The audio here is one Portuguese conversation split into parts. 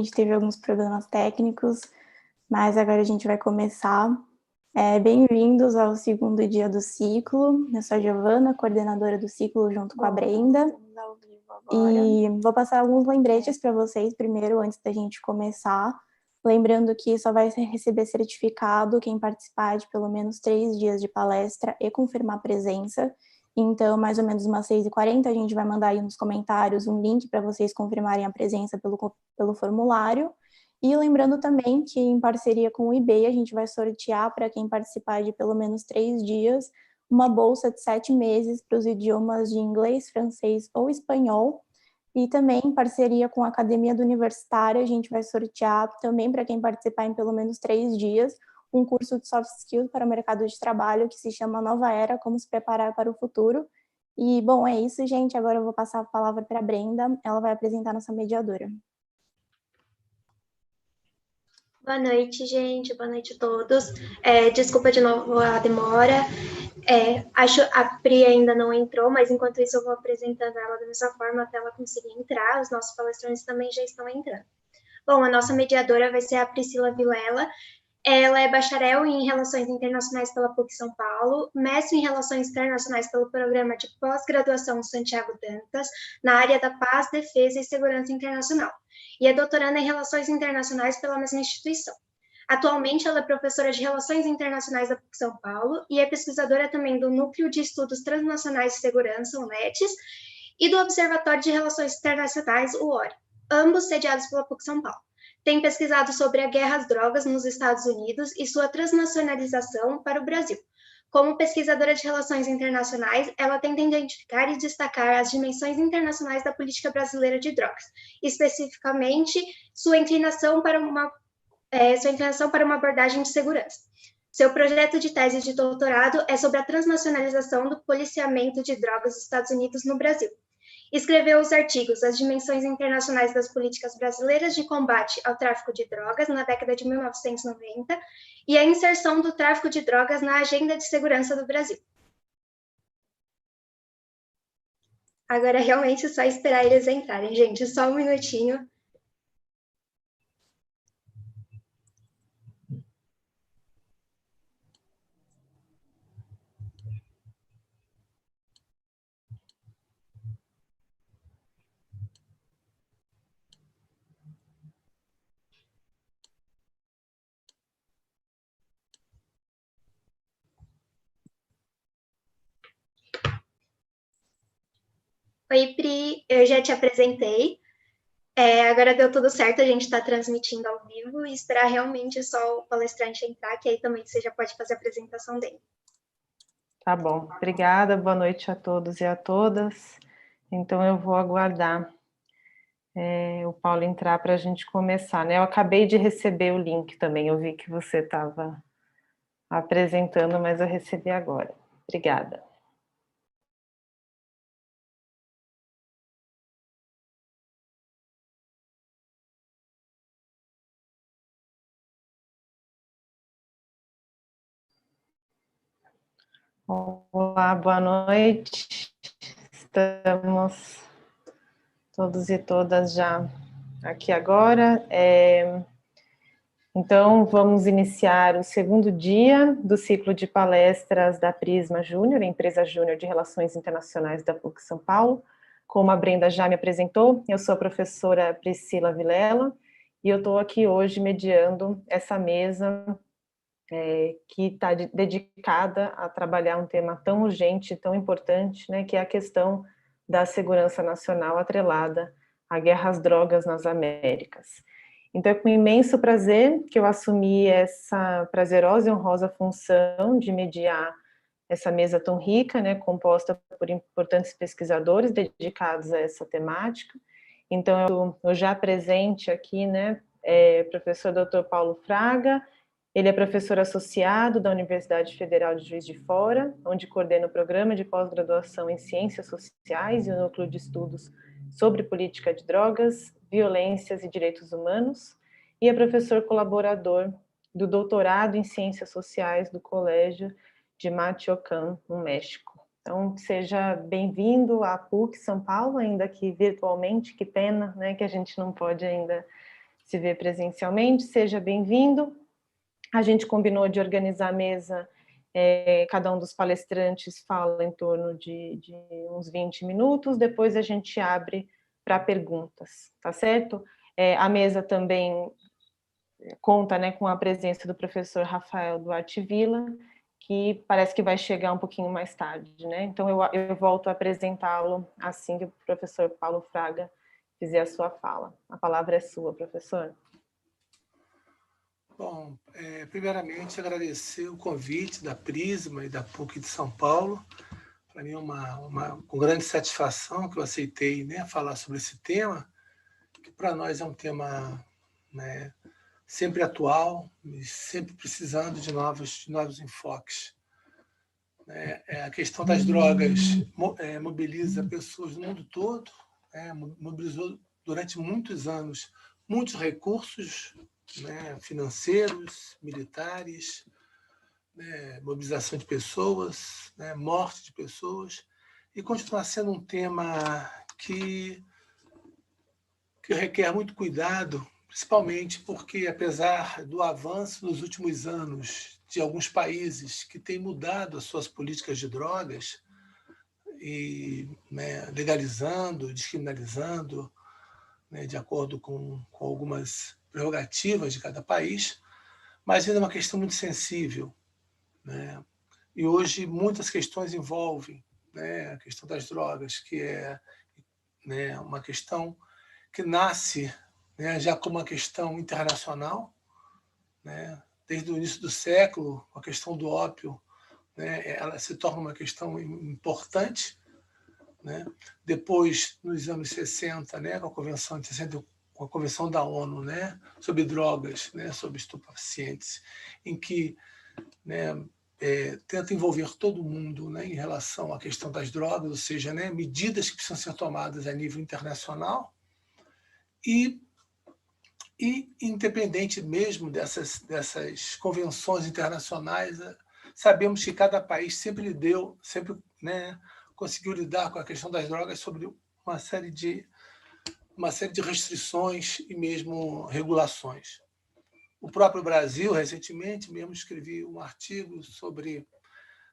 gente teve alguns problemas técnicos, mas agora a gente vai começar. Bem-vindos ao segundo dia do ciclo. Eu sou a Giovana, coordenadora do ciclo junto com a Brenda. E vou passar alguns lembretes para vocês primeiro, antes da gente começar. Lembrando que só vai receber certificado quem participar de pelo menos 3 dias de palestra e confirmar a presença. Então, mais ou menos umas 6h40, a gente vai mandar aí nos comentários um link para vocês confirmarem a presença pelo formulário. E lembrando também que, em parceria com o IB, a gente vai sortear para quem participar de pelo menos 3 dias uma bolsa de 7 meses para os idiomas de inglês, francês ou espanhol. E também, em parceria com a Academia do Universitário, a gente vai sortear também para quem participar em pelo menos 3 dias um curso de soft skills para o mercado de trabalho que se chama Nova Era, como se preparar para o futuro. E, bom, é isso, gente. Agora eu vou passar a palavra para a Brenda. Ela vai apresentar nossa mediadora. Boa noite, gente. Boa noite a todos. Desculpa de novo a demora. Acho a Pri ainda não entrou, mas enquanto isso eu vou apresentando ela da mesma forma até ela conseguir entrar. Os nossos palestrantes também já estão entrando. Bom, a nossa mediadora vai ser a Priscila Vilela. Ela é bacharel em Relações Internacionais pela PUC São Paulo, mestre em Relações Internacionais pelo Programa de Pós-Graduação Santiago Dantas, na área da Paz, Defesa e Segurança Internacional, e é doutoranda em Relações Internacionais pela mesma instituição. Atualmente, ela é professora de Relações Internacionais da PUC São Paulo e é pesquisadora também do Núcleo de Estudos Transnacionais de Segurança, o NETES, e do Observatório de Relações Internacionais, o ORI, ambos sediados pela PUC São Paulo. Tem pesquisado sobre a guerra às drogas nos Estados Unidos e sua transnacionalização para o Brasil. Como pesquisadora de relações internacionais, ela tenta identificar e destacar as dimensões internacionais da política brasileira de drogas, especificamente sua inclinação para uma abordagem de segurança. Seu projeto de tese de doutorado é sobre a transnacionalização do policiamento de drogas dos Estados Unidos no Brasil. Escreveu os artigos As Dimensões Internacionais das Políticas Brasileiras de Combate ao Tráfico de Drogas na década de 1990 e a inserção do tráfico de drogas na Agenda de Segurança do Brasil. Agora, realmente, é só esperar eles entrarem, gente. Só um minutinho. Oi, Pri, eu já te apresentei. Agora deu tudo certo, a gente está transmitindo ao vivo e esperar realmente só o palestrante entrar, que aí também você já pode fazer a apresentação dele. Tá bom, obrigada, boa noite a todos e a todas. Então eu vou aguardar o Paulo entrar para a gente começar, né? Eu acabei de receber o link também, eu vi que você estava apresentando, mas eu recebi agora. Obrigada. Olá, boa noite. Estamos todos e todas já aqui agora. Então, vamos iniciar o segundo dia do ciclo de palestras da Prisma Júnior, Empresa Júnior de Relações Internacionais da PUC São Paulo. Como a Brenda já me apresentou, eu sou a professora Priscila Vilela e eu estou aqui hoje mediando essa mesa que está dedicada a trabalhar um tema tão urgente, tão importante, né, que é a questão da segurança nacional atrelada à guerra às drogas nas Américas. Então é com imenso prazer que eu assumi essa prazerosa e honrosa função de mediar essa mesa tão rica, né, composta por importantes pesquisadores dedicados a essa temática. Então eu já presente aqui, né, professor Dr. Paulo Fraga. Ele é professor associado da Universidade Federal de Juiz de Fora, onde coordena o programa de pós-graduação em Ciências Sociais e o Núcleo de Estudos sobre Política de Drogas, Violências e Direitos Humanos, e é professor colaborador do doutorado em Ciências Sociais do Colégio de Michoacán, no México. Então, seja bem-vindo à PUC São Paulo, ainda que virtualmente, que pena, né, que a gente não pode ainda se ver presencialmente, seja bem-vindo. A gente combinou de organizar a mesa, cada um dos palestrantes fala em torno de uns 20 minutos, depois a gente abre para perguntas, tá certo? A mesa também conta, né, com a presença do professor Rafael Duarte Villa, que parece que vai chegar um pouquinho mais tarde, né? Então eu volto a apresentá-lo assim que o professor Paulo Fraga fizer a sua fala. A palavra é sua, professor. Bom, primeiramente agradecer o convite da Prisma e da PUC de São Paulo. Para mim é com grande satisfação que eu aceitei, né, falar sobre esse tema, que para nós é um tema, né, sempre atual e sempre precisando de novos enfoques. A questão das drogas mobiliza pessoas no mundo todo, mobilizou durante muitos anos muitos recursos, né, financeiros, militares, né, mobilização de pessoas, né, morte de pessoas, e continua sendo um tema que requer muito cuidado, principalmente porque, apesar do avanço nos últimos anos de alguns países que têm mudado as suas políticas de drogas, e, né, legalizando, descriminalizando, né, de acordo com algumas prerrogativas de cada país, mas ainda é uma questão muito sensível, né? E hoje muitas questões envolvem, né, a questão das drogas, que é, né, uma questão que nasce, né, já como uma questão internacional, né? Desde o início do século, a questão do ópio, né, ela se torna uma questão importante, né? Depois, nos anos 60, né, com a Convenção de 60, com a Convenção da ONU, né, sobre drogas, né, sobre estupefacientes, em que, né, tenta envolver todo mundo, né, em relação à questão das drogas, ou seja, né, medidas que precisam ser tomadas a nível internacional e independente mesmo dessas convenções internacionais, sabemos que cada país sempre né, conseguiu lidar com a questão das drogas sobre uma série de restrições e mesmo regulações. O próprio Brasil, recentemente, mesmo escrevi um artigo sobre,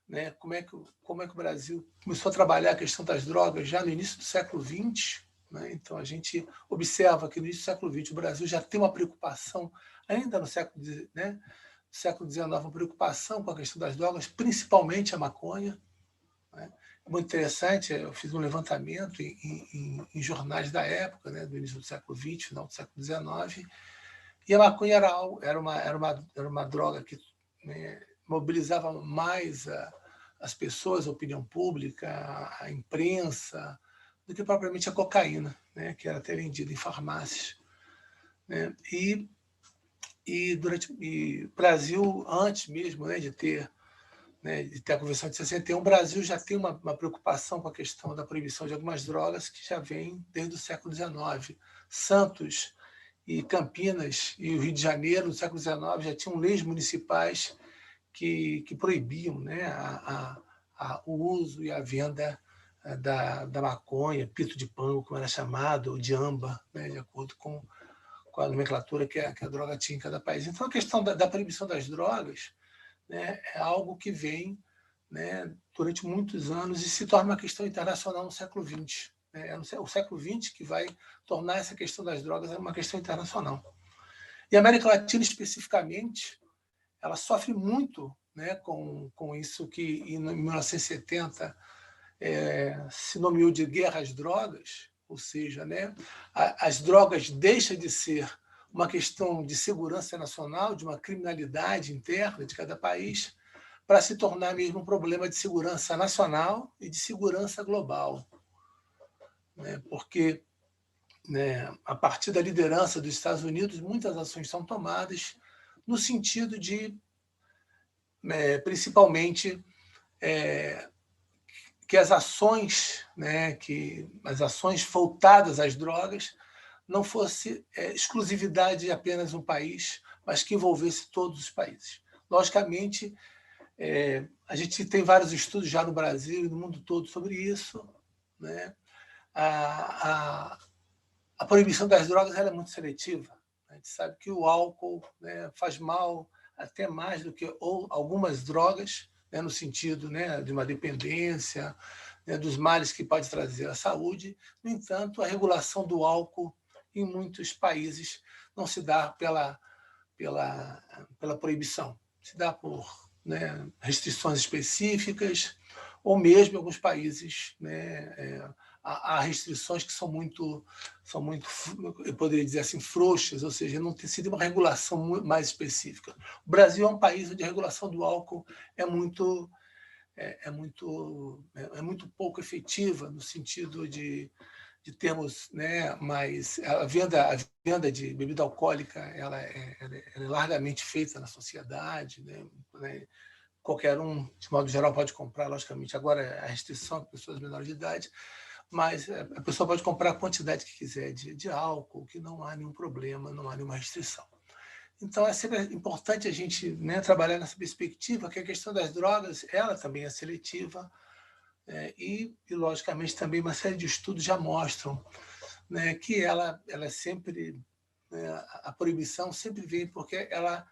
né, como é que o Brasil começou a trabalhar a questão das drogas já no início do século XX. Né? Então, a gente observa que no início do século XX o Brasil já tem uma preocupação, ainda no século XIX, uma preocupação com a questão das drogas, principalmente a maconha. Né? É muito interessante, eu fiz um levantamento em jornais da época, né, do início do século XX, final do século XIX, e a maconha era uma droga que, né, mobilizava mais as pessoas, a opinião pública, a imprensa, do que propriamente a cocaína, né, que era até vendida em farmácias. Né? E o Brasil, antes mesmo, né, de ter a Convenção de 61, o Brasil já tem uma preocupação com a questão da proibição de algumas drogas que já vem desde o século XIX. Santos e Campinas e o Rio de Janeiro, no século XIX, já tinham leis municipais que proibiam, né, o uso e a venda da maconha, pito de pango, como era chamado, ou de amba, né, de acordo com a nomenclatura que a droga tinha em cada país. Então, a questão da proibição das drogas, né, é algo que vem, né, durante muitos anos e se torna uma questão internacional no século XX. Né? É o século XX que vai tornar essa questão das drogas uma questão internacional. E a América Latina, especificamente, ela sofre muito, né, com isso que, em 1970, se nomeou de guerra às drogas, ou seja, né, as drogas deixam de ser uma questão de segurança nacional, de uma criminalidade interna de cada país, para se tornar mesmo um problema de segurança nacional e de segurança global. Né? Porque, né, a partir da liderança dos Estados Unidos, muitas ações são tomadas no sentido de, principalmente, que as ações, né, as ações voltadas às drogas não fosse exclusividade de apenas um país, mas que envolvesse todos os países. Logicamente, a gente tem vários estudos já no Brasil e no mundo todo sobre isso. Né? A proibição das drogas ela é muito seletiva. Né? gente sabe que o álcool, né, faz mal até mais do que algumas drogas, né, no sentido, né, de uma dependência, né, dos males que pode trazer à saúde. No entanto, a regulação do álcool em muitos países não se dá pela proibição, se dá por, né, restrições específicas, ou mesmo em alguns países, né, há restrições que são muito, eu poderia dizer assim, frouxas, ou seja, não tem sido uma regulação mais específica. O Brasil é um país onde a regulação do álcool é muito, é muito pouco efetiva, no sentido de termos, né, mais a venda de bebida alcoólica, ela é largamente feita na sociedade, né, qualquer um, de modo geral, pode comprar, logicamente. Agora, a restrição para pessoas menores de idade, mas a pessoa pode comprar a quantidade que quiser de álcool, que não há nenhum problema, não há nenhuma restrição. Então, é sempre importante a gente, né, trabalhar nessa perspectiva, que a questão das drogas, ela também é seletiva, logicamente, também uma série de estudos já mostram, né, que ela sempre, né, a proibição sempre vem porque ela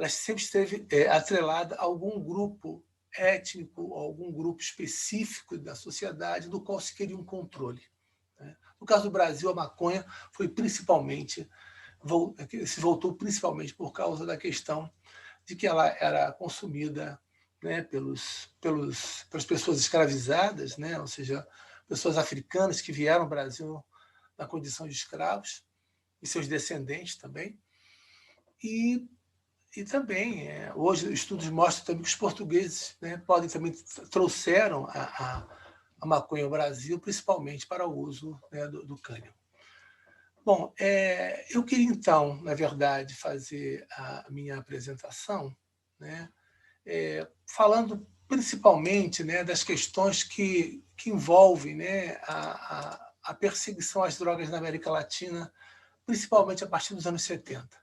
sempre esteve atrelada a algum grupo étnico, a algum grupo específico da sociedade do qual se queria um controle, né? No caso do Brasil, a maconha foi principalmente se voltou principalmente por causa da questão de que ela era consumida, né, pelas pessoas escravizadas, né, ou seja, pessoas africanas que vieram ao Brasil na condição de escravos, e seus descendentes também. E também, hoje, estudos mostram também que os portugueses, né, trouxeram a maconha ao Brasil, principalmente para o uso, né, do cânhamo. Bom, eu queria, então, na verdade, fazer a minha apresentação, né, falando principalmente, né, das questões que envolvem, né, a perseguição às drogas na América Latina, principalmente a partir dos anos 70.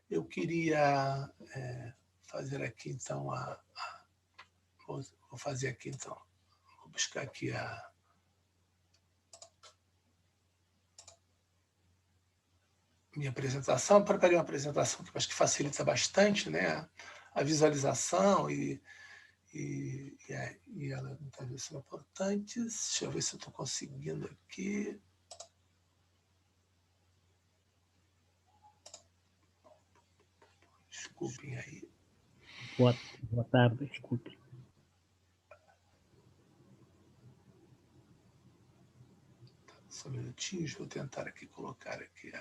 Eu queria fazer aqui, então, vou fazer aqui, então, vou buscar aqui a minha apresentação. Preparei uma apresentação que eu acho que facilita bastante, né, a visualização e ela talvez são importantes. Deixa eu ver se eu estou conseguindo aqui. Desculpem aí. Boa tarde, desculpe. Só um minutinho, vou tentar aqui colocar aqui.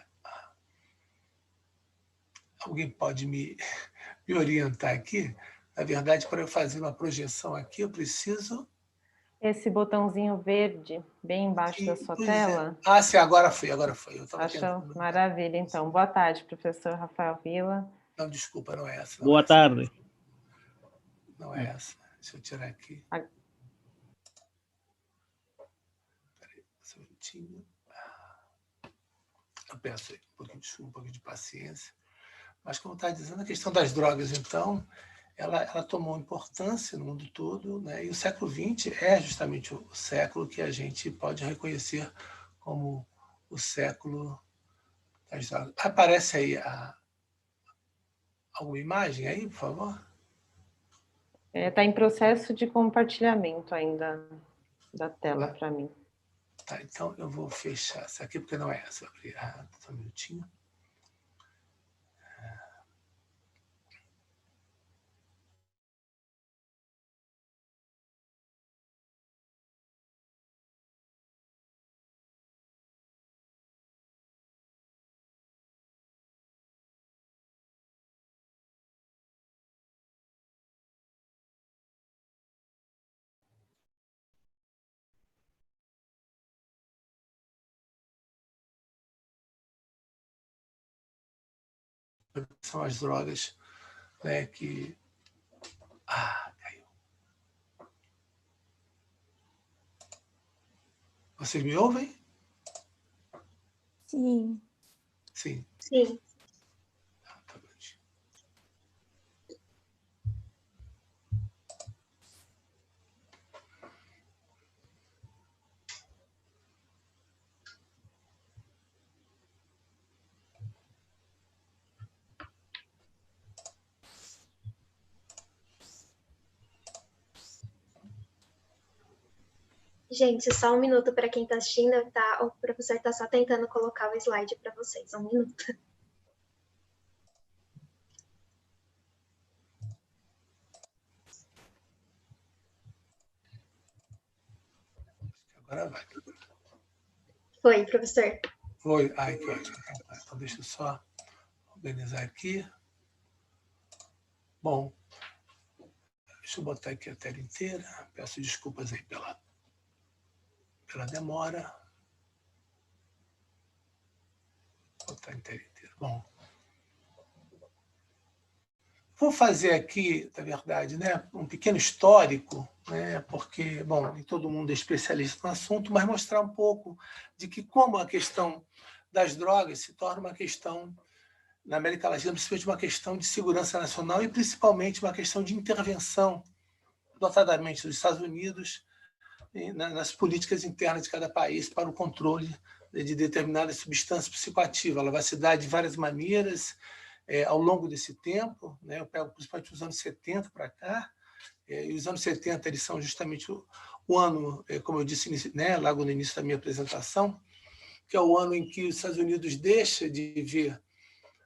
Alguém pode me orientar aqui? Na verdade, para eu fazer uma projeção aqui, eu preciso... Esse botãozinho verde, bem embaixo da sua tela. Sim, agora foi. Eu Achou? Maravilha, então. Boa tarde, professor Rafael Villa. Não, desculpa, não é essa. Boa tarde. Não é essa. Deixa eu tirar aqui. Peraí, só um minutinho. Eu peço aí um pouquinho de paciência. Mas, como está dizendo, a questão das drogas, então, ela tomou importância no mundo todo, né? E o século XX é justamente o século que a gente pode reconhecer como o século das drogas. Aparece aí alguma imagem aí, por favor? Está em processo de compartilhamento ainda da tela para mim. Tá, então eu vou fechar essa aqui, porque não é essa. Eu abri só um minutinho. São as drogas, né, que... caiu. Vocês me ouvem? Sim. Sim. Sim. Tá bom. Gente, só um minuto para quem está assistindo, tá? O professor está só tentando colocar o slide para vocês. Um minuto. Agora vai. Foi, professor. Foi. Ai, que ótimo. Então, deixa eu só organizar aqui. Bom, deixa eu botar aqui a tela inteira. Peço desculpas aí pela demora. Vou botar a tela inteira. Bom, vou fazer aqui, na verdade, né, um pequeno histórico, né, porque, bom, nem todo mundo é especialista no assunto, mas mostrar um pouco de que como a questão das drogas se torna uma questão, na América Latina, principalmente uma questão de segurança nacional e principalmente uma questão de intervenção, notadamente dos Estados Unidos, nas políticas internas de cada país para o controle de determinadas substâncias psicoativas. Ela vai se dar de várias maneiras ao longo desse tempo, né? Eu pego principalmente os anos 70 para cá, e os anos 70 eles são justamente o ano, como eu disse, né, logo no início da minha apresentação, que é o ano em que os Estados Unidos deixa de ver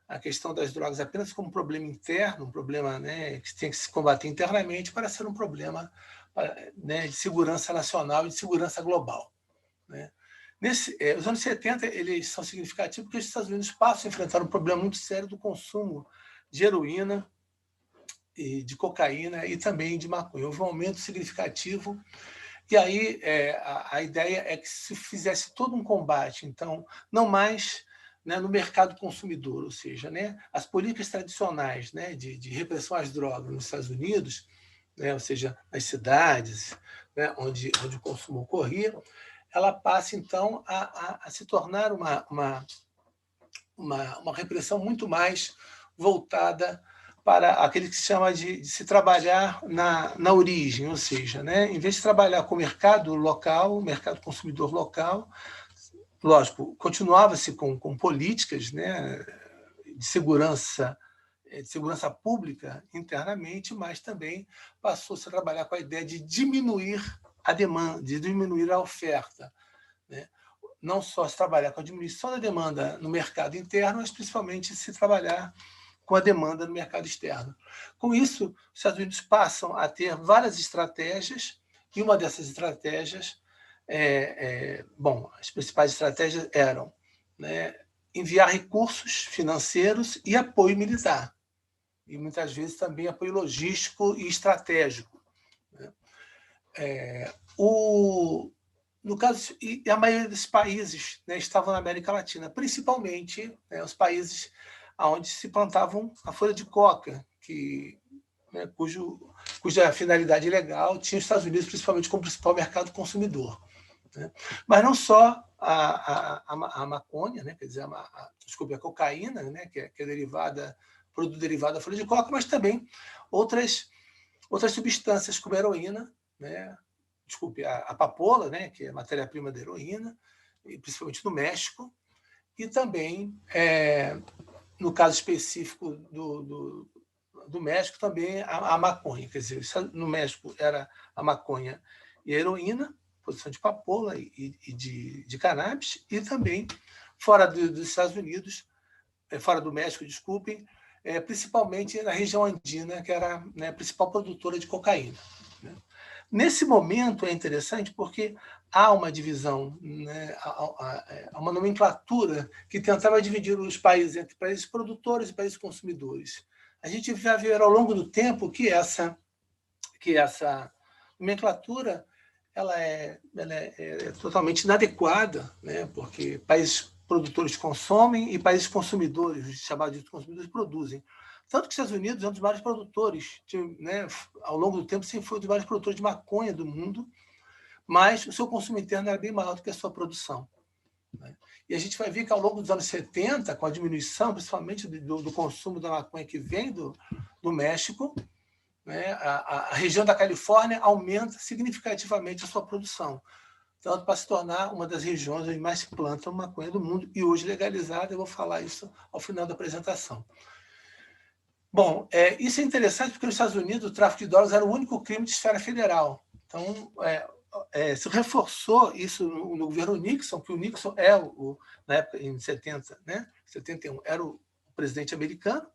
a questão das drogas apenas como um problema interno, um problema, né, que tem que se combater internamente, para ser um problema, né, de segurança nacional e de segurança global, né? Os anos 70 eles são significativos porque os Estados Unidos passam a enfrentar um problema muito sério do consumo de heroína, e de cocaína e também de maconha. Houve um aumento significativo. E aí a ideia é que se fizesse todo um combate, então, não mais, né, no mercado consumidor, ou seja, né, as políticas tradicionais, né, de repressão às drogas nos Estados Unidos, né, ou seja, nas cidades, né, onde o consumo ocorria, ela passa, então, a se tornar uma repressão muito mais voltada para aquele que se chama de se trabalhar na origem, ou seja, né, em vez de trabalhar com o mercado local, o mercado consumidor local, lógico, continuava-se com políticas, né, de segurança pública internamente, mas também passou-se a trabalhar com a ideia de diminuir a demanda, de diminuir a oferta, né? Não só se trabalhar com a diminuição da demanda no mercado interno, mas principalmente se trabalhar com a demanda no mercado externo. Com isso, os Estados Unidos passam a ter várias estratégias, e uma dessas estratégias, bom, as principais estratégias eram, né, enviar recursos financeiros e apoio militar, e muitas vezes também apoio logístico e estratégico, né? No caso, e a maioria dos países, né, estavam na América Latina, principalmente, né, os países onde se plantavam a folha de coca, né, cuja finalidade legal tinha os Estados Unidos, principalmente, como principal mercado consumidor, né? Mas não só a maconha, né, quer dizer, a cocaína, né, que é produto derivado da folha de coca, mas também outras substâncias, como a heroína, né, a papoula, né, que é a matéria-prima da heroína, e principalmente no México, e também, no caso específico do México, também a maconha. Quer dizer, no México era a maconha e a heroína, produção de papoula e de cannabis, e também fora dos Estados Unidos, fora do México, desculpem, principalmente na região andina, que era, né, a principal produtora de cocaína, né? Nesse momento é interessante porque há uma divisão, né, há uma nomenclatura que tentava dividir os países entre países produtores e países consumidores. A gente vai ver ao longo do tempo que essa nomenclatura ela é totalmente inadequada, né, porque países produtores consomem e países consumidores, chamados de consumidores, produzem. Tanto que os Estados Unidos é um dos maiores produtores, né, ao longo do tempo sempre foi um dos maiores produtores de maconha do mundo, mas o seu consumo interno era bem maior do que a sua produção, né? E a gente vai ver que ao longo dos anos 70, com a diminuição, principalmente do consumo da maconha que vem do México, né, a região da Califórnia aumenta significativamente a sua produção, tanto para se tornar uma das regiões onde mais se planta maconha do mundo, e hoje legalizada. Eu vou falar isso ao final da apresentação. Bom, isso é interessante porque nos Estados Unidos o tráfico de drogas era o único crime de esfera federal. Então, se reforçou isso no governo Nixon, que o Nixon na época, em 70, né, 71, era o presidente americano,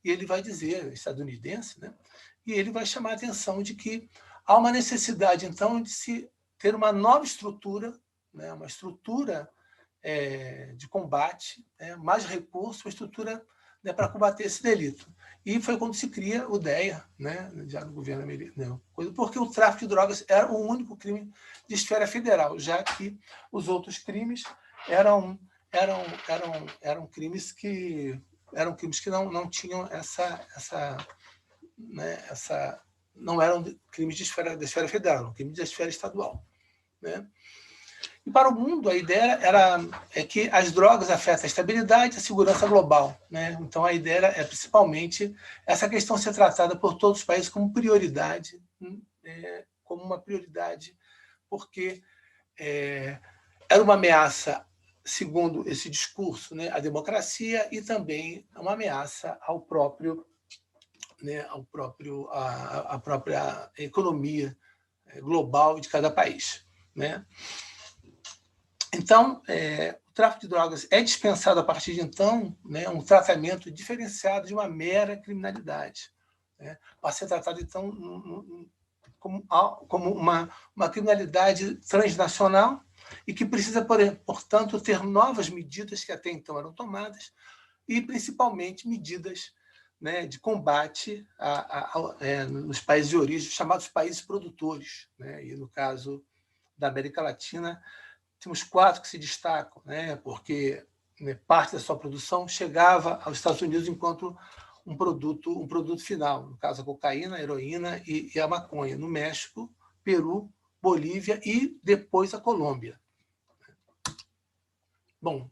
e ele vai dizer, estadunidense, né, e ele vai chamar a atenção de que há uma necessidade, então, de se ter uma nova estrutura, né, uma estrutura de combate, mais recursos, uma estrutura, né, para combater esse delito. E foi quando se cria o DEA, né, já no governo americano, porque o tráfico de drogas era o único crime de esfera federal, já que os outros crimes eram crimes que não tinham não eram crimes da esfera federal, eram crimes da esfera estadual, né? E para o mundo, a ideia é que as drogas afetam a estabilidade e a segurança global, né? Então, a ideia é principalmente essa questão ser tratada por todos os países como prioridade, porque era uma ameaça, segundo esse discurso, né, à democracia e também uma ameaça ao próprio, né, à própria economia global de cada país, né? Então, o tráfico de drogas é dispensado a partir de então, né, um tratamento diferenciado de uma mera criminalidade, né? Passa a ser tratado, então, como uma criminalidade transnacional e que precisa, portanto, ter novas medidas que até então eram tomadas e, principalmente, medidas, né, de combate nos países de origem, chamados países produtores, né? E, no caso da América Latina, temos 4 que se destacam, né, porque, né, parte da sua produção chegava aos Estados Unidos enquanto um produto final, no caso a cocaína, a heroína e a maconha, no México, Peru, Bolívia e depois a Colômbia. Bom,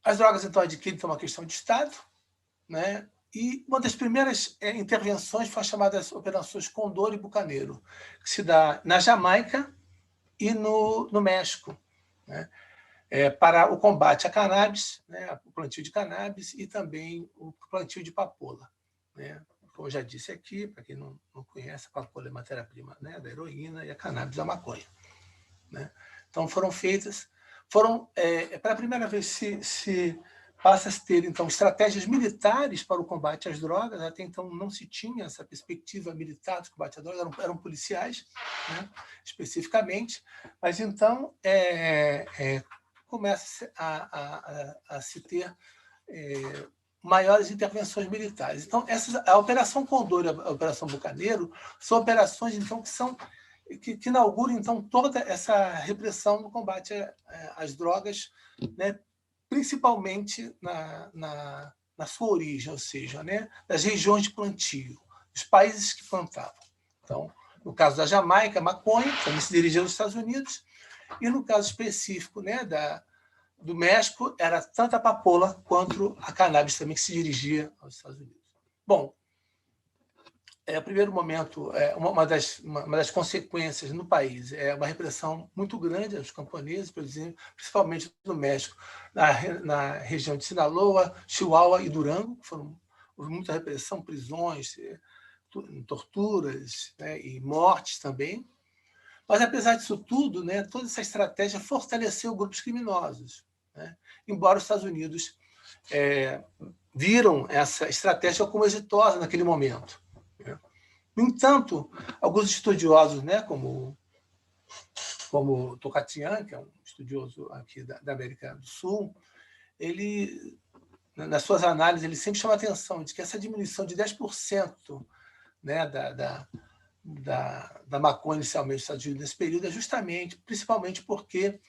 as drogas então adquirem uma questão de Estado, né, e uma das primeiras intervenções foi a chamada Operações Condor e Bucaneiro, que se dá na Jamaica e no México, né, para o combate à cannabis, né, o plantio de cannabis e também o plantio de papoula, né? Como eu já disse aqui, para quem não conhece, a papoula é matéria-prima, né, da heroína e a cannabis da maconha, né? Então pela primeira vez se passa a ter, então, estratégias militares para o combate às drogas. Até então não se tinha essa perspectiva militar do combate às drogas, eram policiais, né, especificamente, mas então começa a se ter maiores intervenções militares. Então, a Operação Condor e a Operação Bucaneiro são operações, então, que inauguram, então, toda essa repressão no combate às drogas, né, principalmente na sua origem, ou seja, né, das regiões de plantio, dos países que plantavam. Então, no caso da Jamaica, maconha, também se dirigia aos Estados Unidos, e no caso específico, né, do México, era tanto a papoula quanto a cannabis também que se dirigia aos Estados Unidos. Bom, o primeiro momento, uma das consequências no país é uma repressão muito grande aos camponeses, por exemplo, principalmente no México, na região de Sinaloa, Chihuahua e Durango, houve muita repressão, prisões, torturas, né, e mortes também. Mas, apesar disso tudo, né, toda essa estratégia fortaleceu grupos criminosos, né? Embora os Estados Unidos viram essa estratégia como exitosa naquele momento. No entanto, alguns estudiosos, né, como Tocatian, que é um estudioso aqui da América do Sul, ele, nas suas análises, ele sempre chama a atenção de que essa diminuição de 10%, né, da maconha inicialmente nos Estados Unidos nesse período é justamente, principalmente porque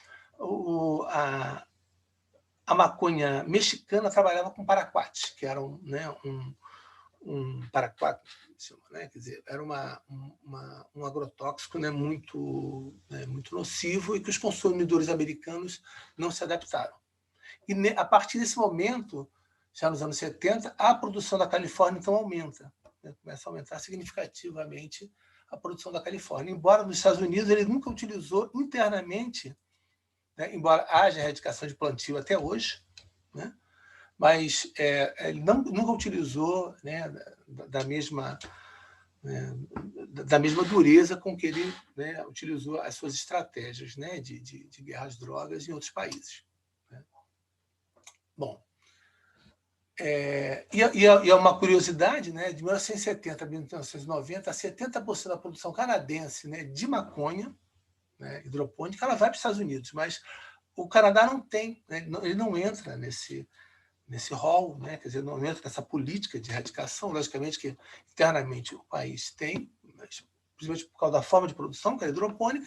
a maconha mexicana trabalhava com paraquat, que era um paraquat, né? Quer dizer, era um agrotóxico, né, muito nocivo, e que os consumidores americanos não se adaptaram. E a partir desse momento, já nos anos 70, a produção da Califórnia então aumenta, né? Começa a aumentar significativamente a produção da Califórnia. Embora nos Estados Unidos ele nunca utilizou internamente, né, embora haja erradicação de plantio até hoje, né, mas ele nunca utilizou, né, da mesma né, da mesma dureza com que ele, né, utilizou as suas estratégias, né, de guerra às drogas em outros países. Né? Bom, e é uma curiosidade, né, de 1970 a 1990, 70% da produção canadense, né, de maconha, né, hidropônica, ela vai para os Estados Unidos, mas o Canadá não tem, né, ele não entra nesse rol, né, quer dizer, não entra nessa política de erradicação, logicamente que internamente o país tem, mas, principalmente por causa da forma de produção, que é a hidropônica,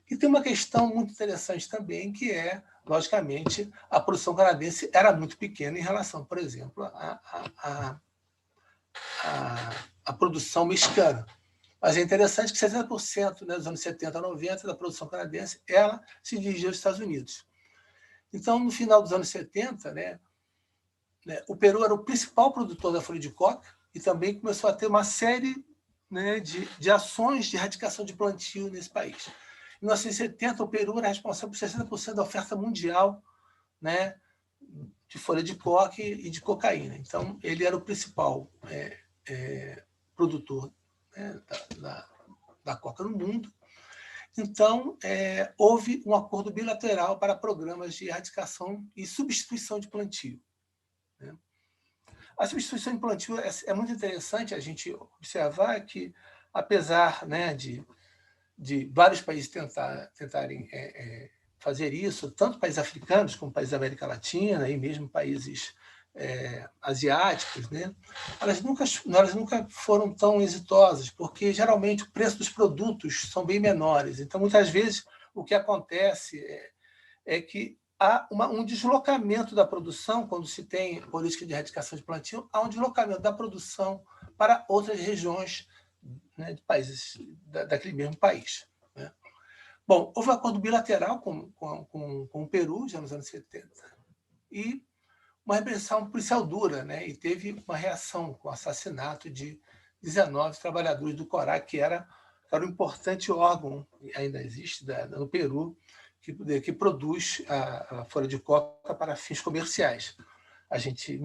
e tem uma questão muito interessante também, que é, logicamente, a produção canadense era muito pequena em relação, por exemplo, à produção mexicana. Mas é interessante que 60%, né, dos anos 70 a 90 da produção canadense ela se dirigia aos Estados Unidos. Então, no final dos anos 70, né, o Peru era o principal produtor da folha de coca e também começou a ter uma série, né, de ações de erradicação de plantio nesse país. Em 1970, o Peru era responsável por 60% da oferta mundial, né, de folha de coca e de cocaína. Então, ele era o principal produtor, né, da coca no mundo. Então, houve um acordo bilateral para programas de erradicação e substituição de plantio. Né? A substituição de plantio é muito interessante a gente observar que, apesar, né, de vários países tentarem fazer isso, tanto países africanos como países da América Latina e mesmo países asiáticos, né, elas nunca foram tão exitosas, porque geralmente o preço dos produtos são bem menores. Então, muitas vezes, o que acontece é que há um deslocamento da produção, quando se tem política de erradicação de plantio, há um deslocamento da produção para outras regiões, né, de países daquele mesmo país. Né? Bom, houve um acordo bilateral com o Peru, já nos anos 70, e uma repressão policial dura, né? E teve uma reação com o assassinato de 19 trabalhadores do Corá, que era um importante órgão, ainda existe, no Peru, que produz a folha de coca para fins comerciais. Acho que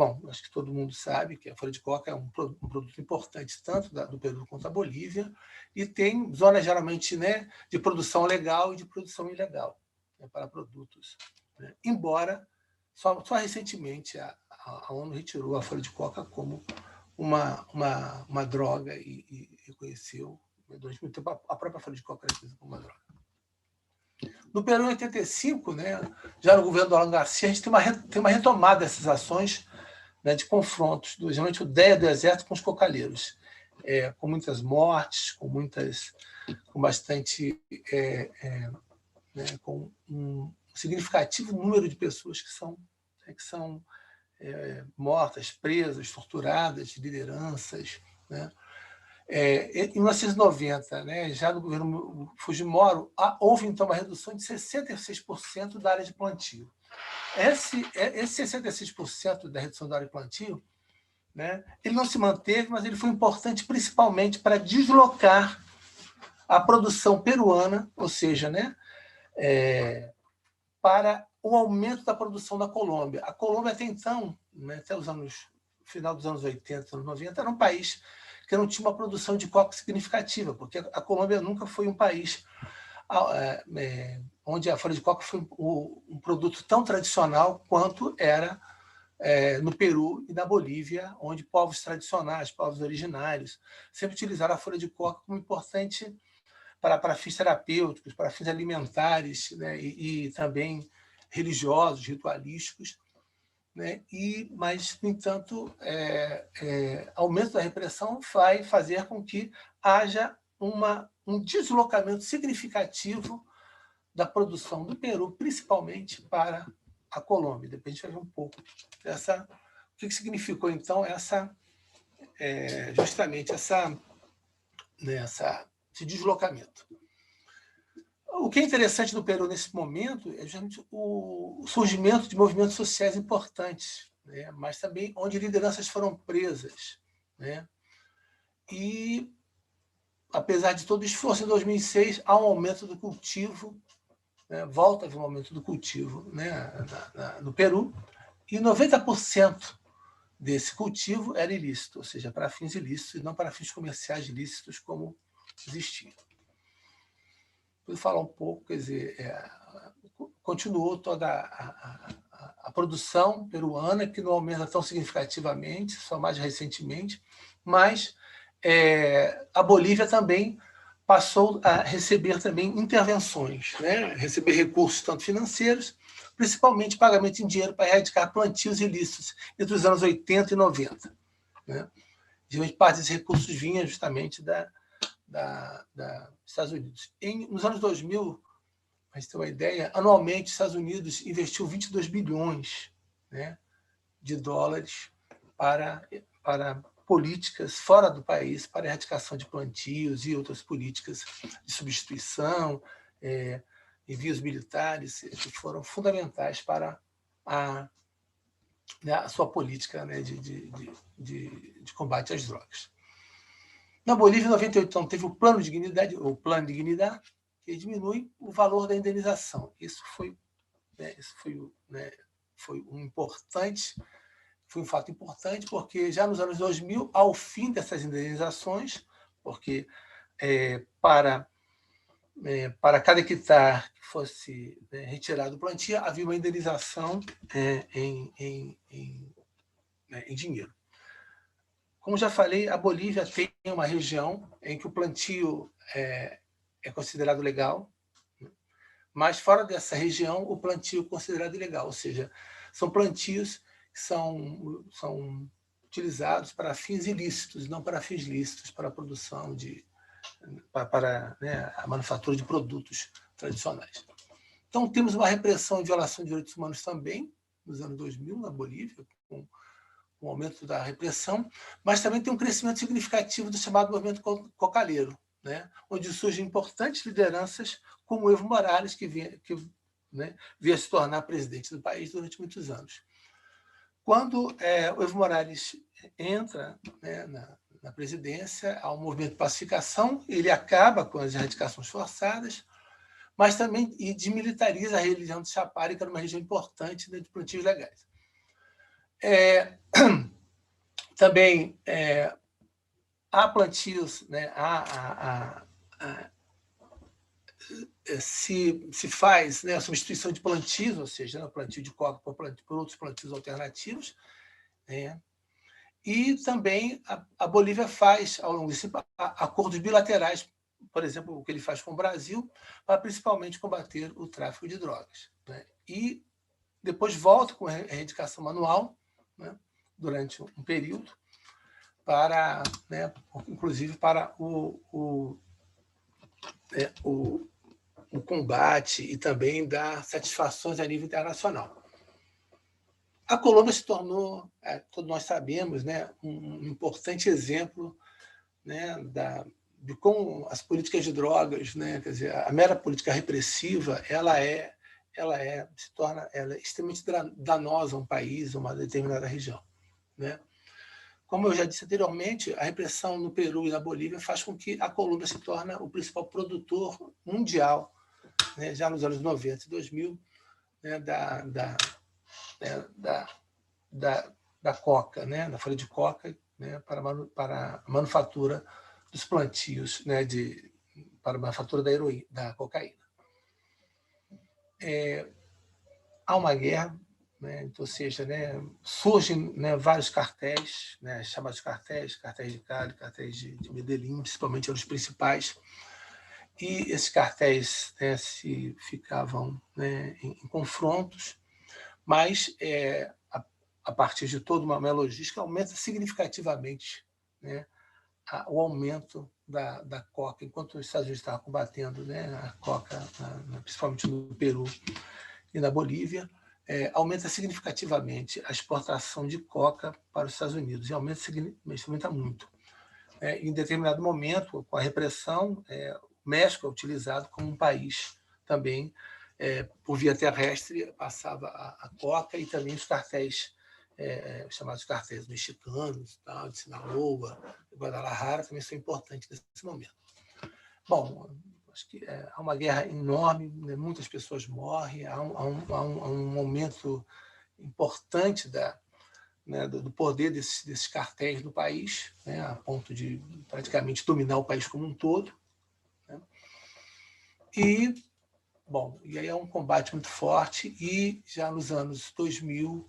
todo mundo sabe que a folha de coca é um produto importante tanto do Peru quanto da Bolívia, e tem zonas geralmente, né, de produção legal e de produção ilegal, né, para produtos. Né? Embora só recentemente a ONU retirou a folha de coca como uma droga e reconheceu, durante muito tempo, a própria folha de coca era reconhecida como uma droga. No Peru, em 85, né, já no governo do Alan Garcia, a gente tem uma retomada dessas ações, né, de confrontos, geralmente o DEA do Exército com os cocalheiros, com muitas mortes, com bastante, né, com um significativo número de pessoas que são mortas, presas, torturadas, lideranças, né? Em 1990, né, já no governo Fujimori, houve então uma redução de 66% da área de plantio. Esse 66% da redução da área de plantio, né, ele não se manteve, mas ele foi importante principalmente para deslocar a produção peruana, ou seja, né, para o aumento da produção da Colômbia. A Colômbia, até então, né, até final dos anos 80, anos 90, era um país que não tinha uma produção de coca significativa, porque a Colômbia nunca foi um país onde a folha de coca foi um produto tão tradicional quanto era no Peru e na Bolívia, onde povos tradicionais, povos originários, sempre utilizaram a folha de coca como importante para fins terapêuticos, para fins alimentares, né, e também religiosos, ritualísticos. Né? Mas, no entanto, aumento da repressão vai fazer com que haja um deslocamento significativo da produção do Peru, principalmente para a Colômbia. Depois a gente vai ver um pouco o que significou, então, justamente esse deslocamento. O que é interessante no Peru nesse momento é justamente o surgimento de movimentos sociais importantes, né? Mas também onde lideranças foram presas. Né? E, apesar de todo o esforço, em 2006 há um aumento do cultivo, né? Volta a haver um aumento do cultivo, né, no Peru, e 90% desse cultivo era ilícito, ou seja, para fins ilícitos e não para fins comerciais ilícitos como existia. Vou falar um pouco, quer dizer, continuou toda a produção peruana, que não aumenta tão significativamente, só mais recentemente, mas a Bolívia também passou a receber também intervenções, né? Receber recursos tanto financeiros, principalmente pagamento em dinheiro para erradicar plantios ilícitos entre os anos 80 e 90. Né? Geralmente, parte desses recursos vinha justamente dos Estados Unidos. Nos anos 2000, para você ter uma ideia, anualmente os Estados Unidos investiu 22 bilhões, né, de dólares para políticas fora do país, para a erradicação de plantios e outras políticas de substituição, envios militares, que foram fundamentais para a sua política, né, de combate às drogas. Na Bolívia, em 98, então, teve o Plano de Dignidade, que diminui o valor da indenização. Isso foi um fato importante, porque já nos anos 2000, ao fim dessas indenizações, porque para cada hectare que fosse retirado do plantio, havia uma indenização em dinheiro. Como já falei, a Bolívia tem uma região em que o plantio é considerado legal, mas fora dessa região, o plantio é considerado ilegal, ou seja, são plantios que são utilizados para fins ilícitos, não para fins lícitos, para a produção para a manufatura de produtos tradicionais. Então, temos uma repressão e violação de direitos humanos também, nos anos 2000, na Bolívia, com o aumento da repressão, mas também tem um crescimento significativo do chamado movimento cocaleiro, né, onde surgem importantes lideranças, como o Evo Morales, que veio a se tornar presidente do país durante muitos anos. Quando o Evo Morales entra, né, na presidência, há um movimento de pacificação, ele acaba com as erradicações forçadas, mas também desmilitariza a religião de Chapare, que era uma região importante, né, de plantios legais. Também há plantios, né, se faz, né, a substituição de plantios, ou seja, o plantio de coca por outros plantios alternativos, né? E também a Bolívia faz, ao longo desse acordos bilaterais, por exemplo, o que ele faz com o Brasil, para principalmente combater o tráfico de drogas, né? E depois volta com a erradicação manual, né, durante um período, inclusive para o combate e também dar satisfações a nível internacional. A Colômbia se tornou, todos nós sabemos, né, um importante exemplo, né, de como as políticas de drogas, né, quer dizer, a mera política repressiva, ela é extremamente danosa a um país, a uma determinada região, né? Como eu já disse anteriormente, a repressão no Peru e na Bolívia faz com que a Colômbia se torne o principal produtor mundial, né, já nos anos 90 e 2000, né, da coca, né, da folha de coca, né, para a manufatura dos plantios, né, para a manufatura da heroína, da cocaína. Há uma guerra, né, ou seja, né, surgem, né, vários cartéis, né, chamados cartéis de Cali, cartéis de Medellín, principalmente eram os principais, e esses cartéis, né, se ficavam, né, em confrontos, mas a partir de toda uma logística, aumenta significativamente, né, o aumento da coca, enquanto os Estados Unidos estavam combatendo, né, a coca, principalmente no Peru e na Bolívia, aumenta significativamente a exportação de coca para os Estados Unidos, e aumenta muito. Em determinado momento, com a repressão, o México é utilizado como um país também, por via terrestre, passava a coca, e também os cartéis, chamados cartéis mexicanos, de Sinaloa, Guadalajara, também são importantes nesse momento. Bom, acho que há uma guerra enorme, né? Muitas pessoas morrem, há um aumento importante né, do poder desses cartéis no país, né, a ponto de praticamente dominar o país como um todo. Né? E aí é um combate muito forte, e já nos anos 2000,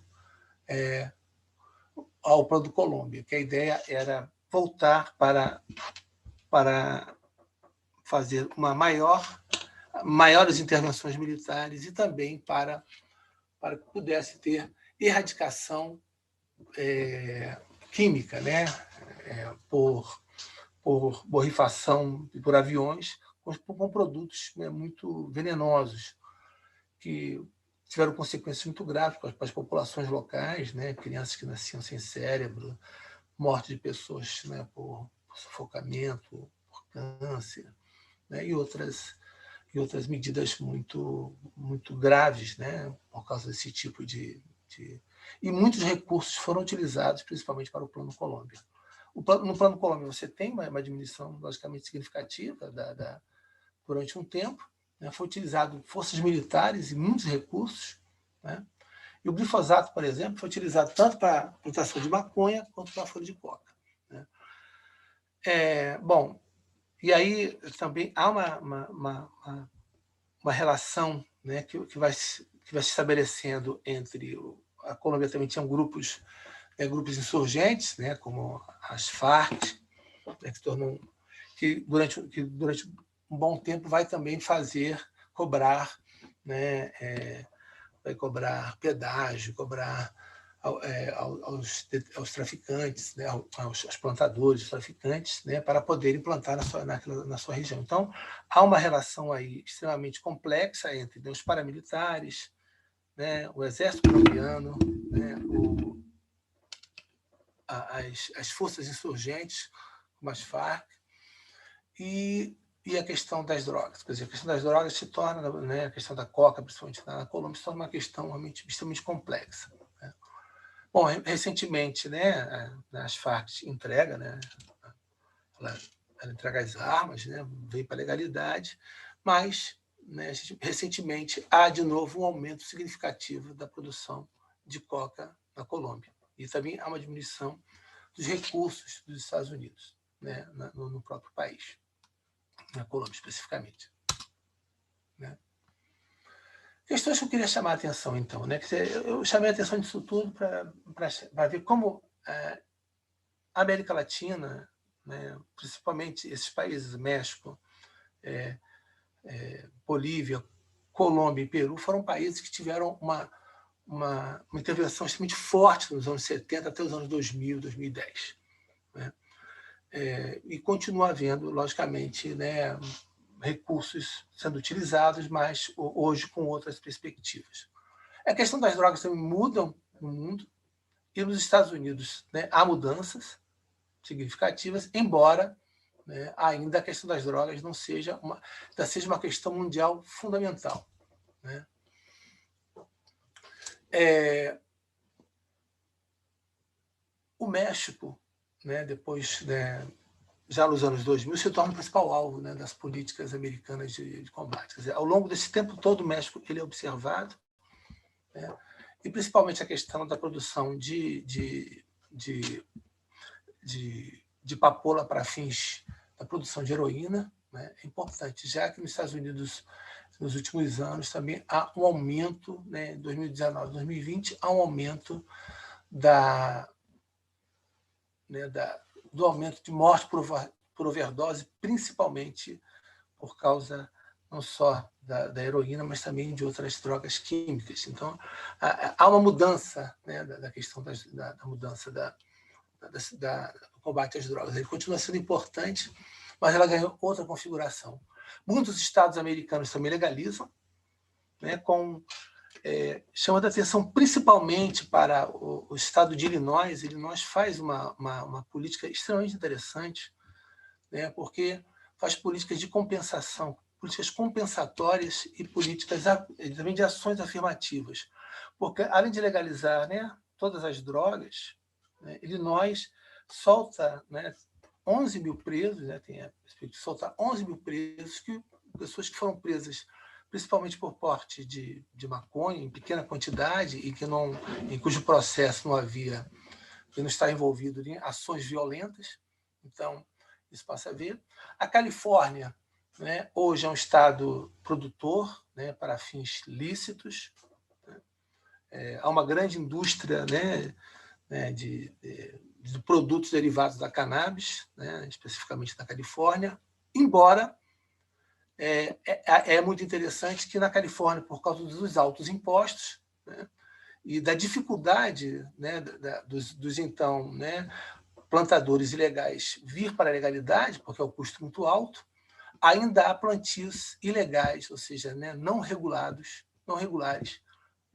ao Plano do Colômbia, que a ideia era voltar para fazer maiores intervenções militares, e também para que pudesse ter erradicação química, né? Por borrifação e por aviões, com produtos, né, muito venenosos, que tiveram consequências muito graves para as populações locais, né? Crianças que nasciam sem cérebro, morte de pessoas, né, por sufocamento, por câncer, né? E outras medidas muito graves, né, por causa desse tipo de... E muitos recursos foram utilizados, principalmente para o Plano Colômbia. No Plano Colômbia, você tem uma diminuição, logicamente, significativa durante um tempo, né? Foi utilizado forças militares e muitos recursos, né? E o glifosato, por exemplo, foi utilizado tanto para a plantação de maconha quanto para a folha de coca, né? E aí também há uma relação, né, que vai se estabelecendo entre... A Colômbia também tinha grupos insurgentes, né, como as Farc, né, que durante um bom tempo vai também cobrar, né, vai cobrar pedágio, cobrar aos traficantes, né, aos plantadores, traficantes, né, para poderem plantar na sua região. Então, há uma relação aí extremamente complexa entre, né, os paramilitares, né, o exército colombiano, né, as forças insurgentes, como as Farc, e a questão das drogas. Quer dizer, a questão das drogas se torna, né, a questão da coca, principalmente na Colômbia, se torna uma questão realmente extremamente complexa. Né? Bom, recentemente, né, as Farc entrega, né, ela entrega as armas, né, vem para a legalidade, mas, né, recentemente há de novo um aumento significativo da produção de coca na Colômbia. E também há uma diminuição dos recursos dos Estados Unidos, né, no próprio país, na Colômbia especificamente. Né? Questões que eu queria chamar a atenção, então. Né? Eu chamei a atenção disso tudo para ver como a América Latina, né, principalmente esses países, México, Bolívia, Colômbia e Peru, foram países que tiveram uma intervenção extremamente forte nos anos 70 até os anos 2000, 2010. Né? E continua havendo, logicamente, né, recursos sendo utilizados, mas hoje com outras perspectivas. A questão das drogas também mudam no mundo, e nos Estados Unidos, né, há mudanças significativas, embora, né, ainda a questão das drogas não seja uma questão mundial fundamental. Né? O México, né, depois, né, já nos anos 2000, se torna o principal alvo, né, das políticas americanas de combate. Quer dizer, ao longo desse tempo todo, o México ele é observado, né, e principalmente a questão da produção de papoula para fins da produção de heroína, né, é importante, já que nos Estados Unidos, nos últimos anos, também há um aumento, né, em 2019, 2020, há um aumento do aumento de morte por overdose, principalmente por causa não só da heroína, mas também de outras drogas químicas. Então, há uma mudança, né, da questão da mudança do combate às drogas. Ele continua sendo importante, mas ela ganhou outra configuração. Muitos estados americanos também legalizam, né, chamando a atenção principalmente para o estado de Illinois. Illinois faz uma política extremamente interessante, né, porque faz políticas de compensação, políticas compensatórias e políticas também de ações afirmativas. Porque, além de legalizar, né, todas as drogas, né, Illinois solta, né, 11 mil presos, né, tem a perspectiva de soltar 11 mil presos, pessoas que foram presas principalmente por porte de maconha, em pequena quantidade, e em cujo processo não havia não está envolvido em ações violentas. Então, isso passa a ver. A Califórnia, né, hoje é um estado produtor, né, para fins lícitos. Há uma grande indústria, né, de produtos derivados da cannabis, né, especificamente na Califórnia, embora é muito interessante que na Califórnia, por causa dos altos impostos, né, e da dificuldade, né, dos então, né, plantadores ilegais vir para a legalidade, porque é um custo muito alto, ainda há plantios ilegais, ou seja, né, não regulares,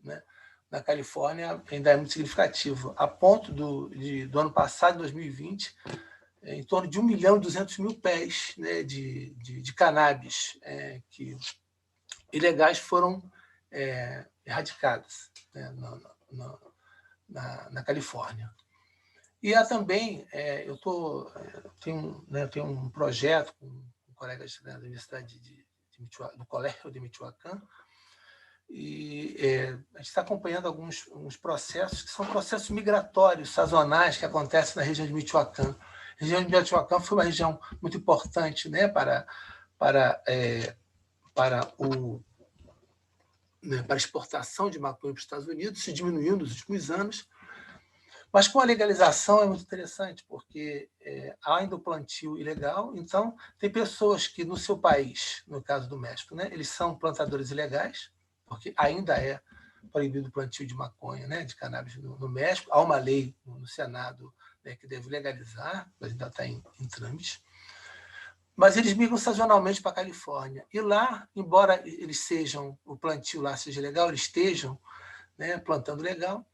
né, na Califórnia, ainda é muito significativo, a ponto do ano passado, 2020, em torno de 1.200.000 pés, né, de cannabis que ilegais foram erradicados, né, na Califórnia. E há também, eu tenho um projeto com colegas, né, da Universidade do Colégio de Michoacán, e a gente está acompanhando alguns processos que são processos migratórios, sazonais, que acontecem na região de Michoacán. A região de Michoacán foi uma região muito importante, né, para a exportação de maconha para os Estados Unidos, se diminuiu nos últimos anos. Mas com a legalização é muito interessante, porque há ainda o plantio ilegal, então tem pessoas que no seu país, no caso do México, né, eles são plantadores ilegais, porque ainda é proibido o plantio de maconha, né, de cannabis no México. Há uma lei no Senado, né, que deve legalizar, mas ainda está em trâmite. Mas eles migram sazonalmente para a Califórnia. E lá, embora o plantio lá seja legal, eles estejam, né, plantando legal,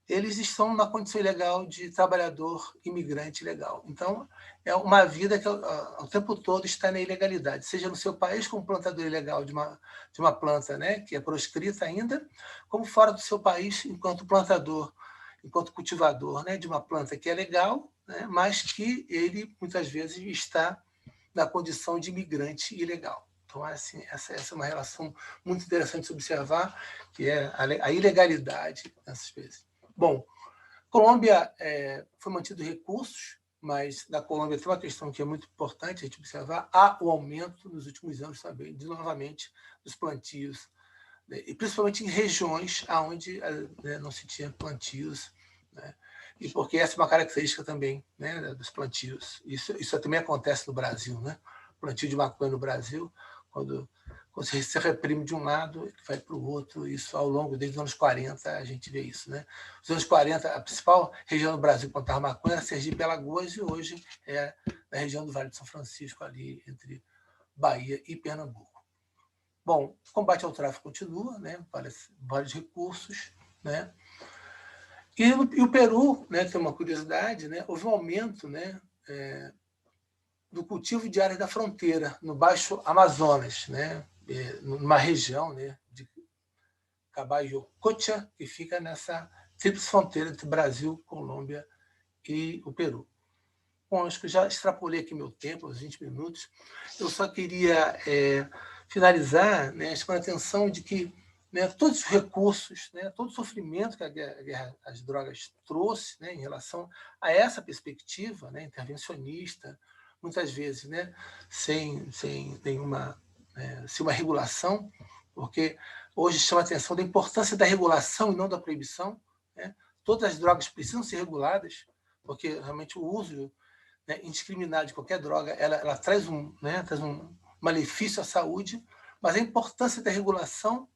eles estão na condição ilegal de trabalhador imigrante ilegal. Então, é uma vida que o tempo todo está na ilegalidade, seja no seu país como plantador ilegal de uma planta, né, que é proscrita ainda, como fora do seu país enquanto plantador, enquanto cultivador, né, de uma planta que é legal, né, mas que ele, muitas vezes, está na condição de imigrante ilegal. Então, assim, essa é uma relação muito interessante de se observar, que é a ilegalidade dessas coisas. Bom, Colômbia foi mantido recursos, mas na Colômbia tem uma questão que é muito importante a gente observar: há o aumento nos últimos anos também, novamente, dos plantios, né, e principalmente em regiões onde não se tinha plantios, né, e porque essa é uma característica também, né, dos plantios. Isso também acontece no Brasil, né? O plantio de maconha no Brasil, quando se reprime de um lado, ele vai para o outro. Isso ao longo, desde os anos 40, a gente vê isso, né? Nos anos 40, a principal região do Brasil que plantava maconha era Sergipe e Alagoas, e hoje é na região do Vale de São Francisco, ali entre Bahia e Pernambuco. Bom, o combate ao tráfico continua, né? Vários recursos, né? E o Peru, né, tem uma curiosidade, né? Houve um aumento, né, do cultivo de áreas da fronteira, no Baixo Amazonas, né, numa região, né, de Cabayococha, que fica nessa tríplice fronteira entre Brasil, Colômbia e o Peru. Bom, acho que já extrapolei aqui meu tempo, uns 20 minutos. Eu só queria finalizar, né, chamando a atenção de que, né, todos os recursos, né, todo o sofrimento que a guerra às drogas trouxe, né, em relação a essa perspectiva, né, intervencionista, muitas vezes, né, sem nenhuma, sem uma regulação, porque hoje chama a atenção da importância da regulação e não da proibição, né? Todas as drogas precisam ser reguladas, porque realmente o uso, né, indiscriminado de qualquer droga, ela traz um malefício à saúde, mas a importância da regulação,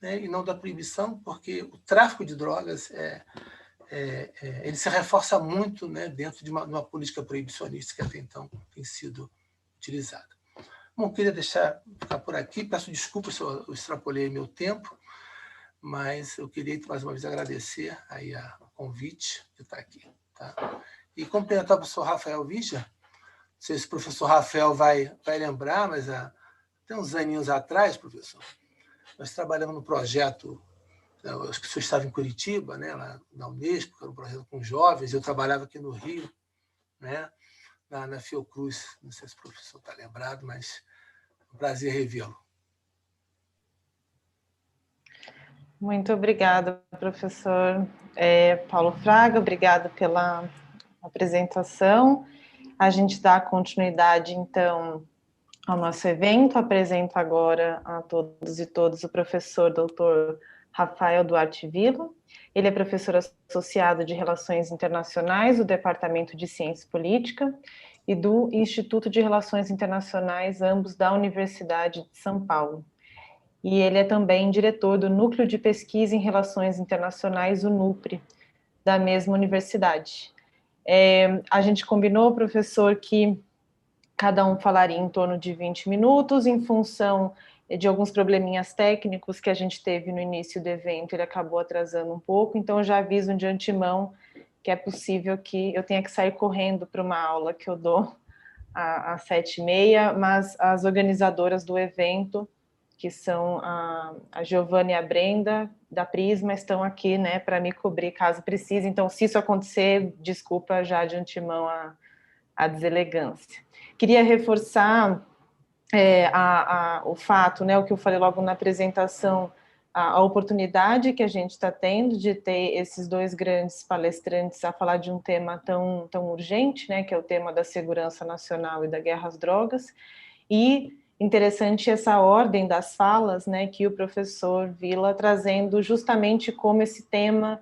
né, e não da proibição, porque o tráfico de drogas ele se reforça muito, né, dentro de uma política proibicionista que até então tem sido utilizada. Bom, queria ficar por aqui. Peço desculpas se eu extrapolei meu tempo, mas eu queria, mais uma vez, agradecer aí o convite de estar aqui. Tá? E cumprimentar o professor Rafael Vigia. Não sei se o professor Rafael vai lembrar, mas até uns aninhos atrás, professor, nós trabalhamos no projeto, acho que o senhor estava em Curitiba, né, lá na Unesp, que era um projeto com jovens, eu trabalhava aqui no Rio, né, na Fiocruz. Não sei se o professor está lembrado, mas é um prazer revê-lo. Muito obrigada, professor Paulo Fraga, obrigado pela apresentação. A gente dá continuidade, então, ao nosso evento. Apresento agora a todos e todas o professor Dr. Rafael Duarte Villa. Ele é professor associado de Relações Internacionais do Departamento de Ciência Política e do Instituto de Relações Internacionais, ambos da Universidade de São Paulo. E ele é também diretor do Núcleo de Pesquisa em Relações Internacionais, o NUPRE, da mesma universidade. A gente combinou, professor, que cada um falaria em torno de 20 minutos, em função de alguns probleminhas técnicos que a gente teve no início do evento, ele acabou atrasando um pouco, então eu já aviso de antemão que é possível que eu tenha que sair correndo para uma aula que eu dou às 7h30, mas as organizadoras do evento, que são a Giovana e a Brenda, da Prisma, estão aqui, né, para me cobrir caso precise. Então, se isso acontecer, desculpa já de antemão a deselegância. Queria reforçar o fato, né, o que eu falei logo na apresentação, a oportunidade que a gente está tendo de ter esses dois grandes palestrantes a falar de um tema tão urgente, né, que é o tema da segurança nacional e da guerra às drogas, e interessante essa ordem das falas, né, que o professor Villa trazendo justamente como esse tema,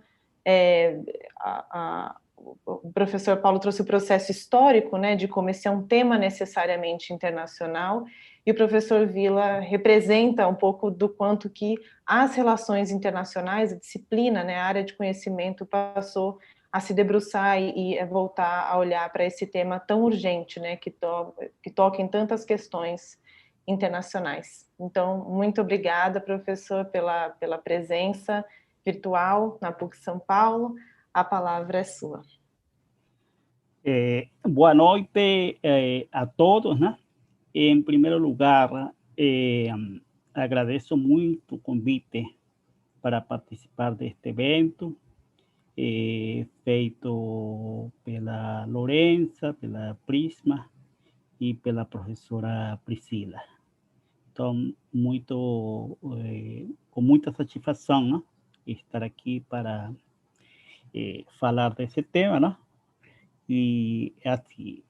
o professor Paulo trouxe o processo histórico, né, de como esse é um tema necessariamente internacional, e o professor Villa representa um pouco do quanto que as relações internacionais, a disciplina, né, a área de conhecimento passou a se debruçar e voltar a olhar para esse tema tão urgente, né, que toca em tantas questões internacionais. Então, muito obrigada, professor, pela presença virtual na PUC São Paulo. A palavra é sua. Boa noite a todos, né? Em primeiro lugar, agradeço muito o convite para participar deste evento, feito pela Lorenza, pela Prisma e pela professora Priscila. Então, com muita satisfação, né? Estar aqui para falar desse tema, né? E assim,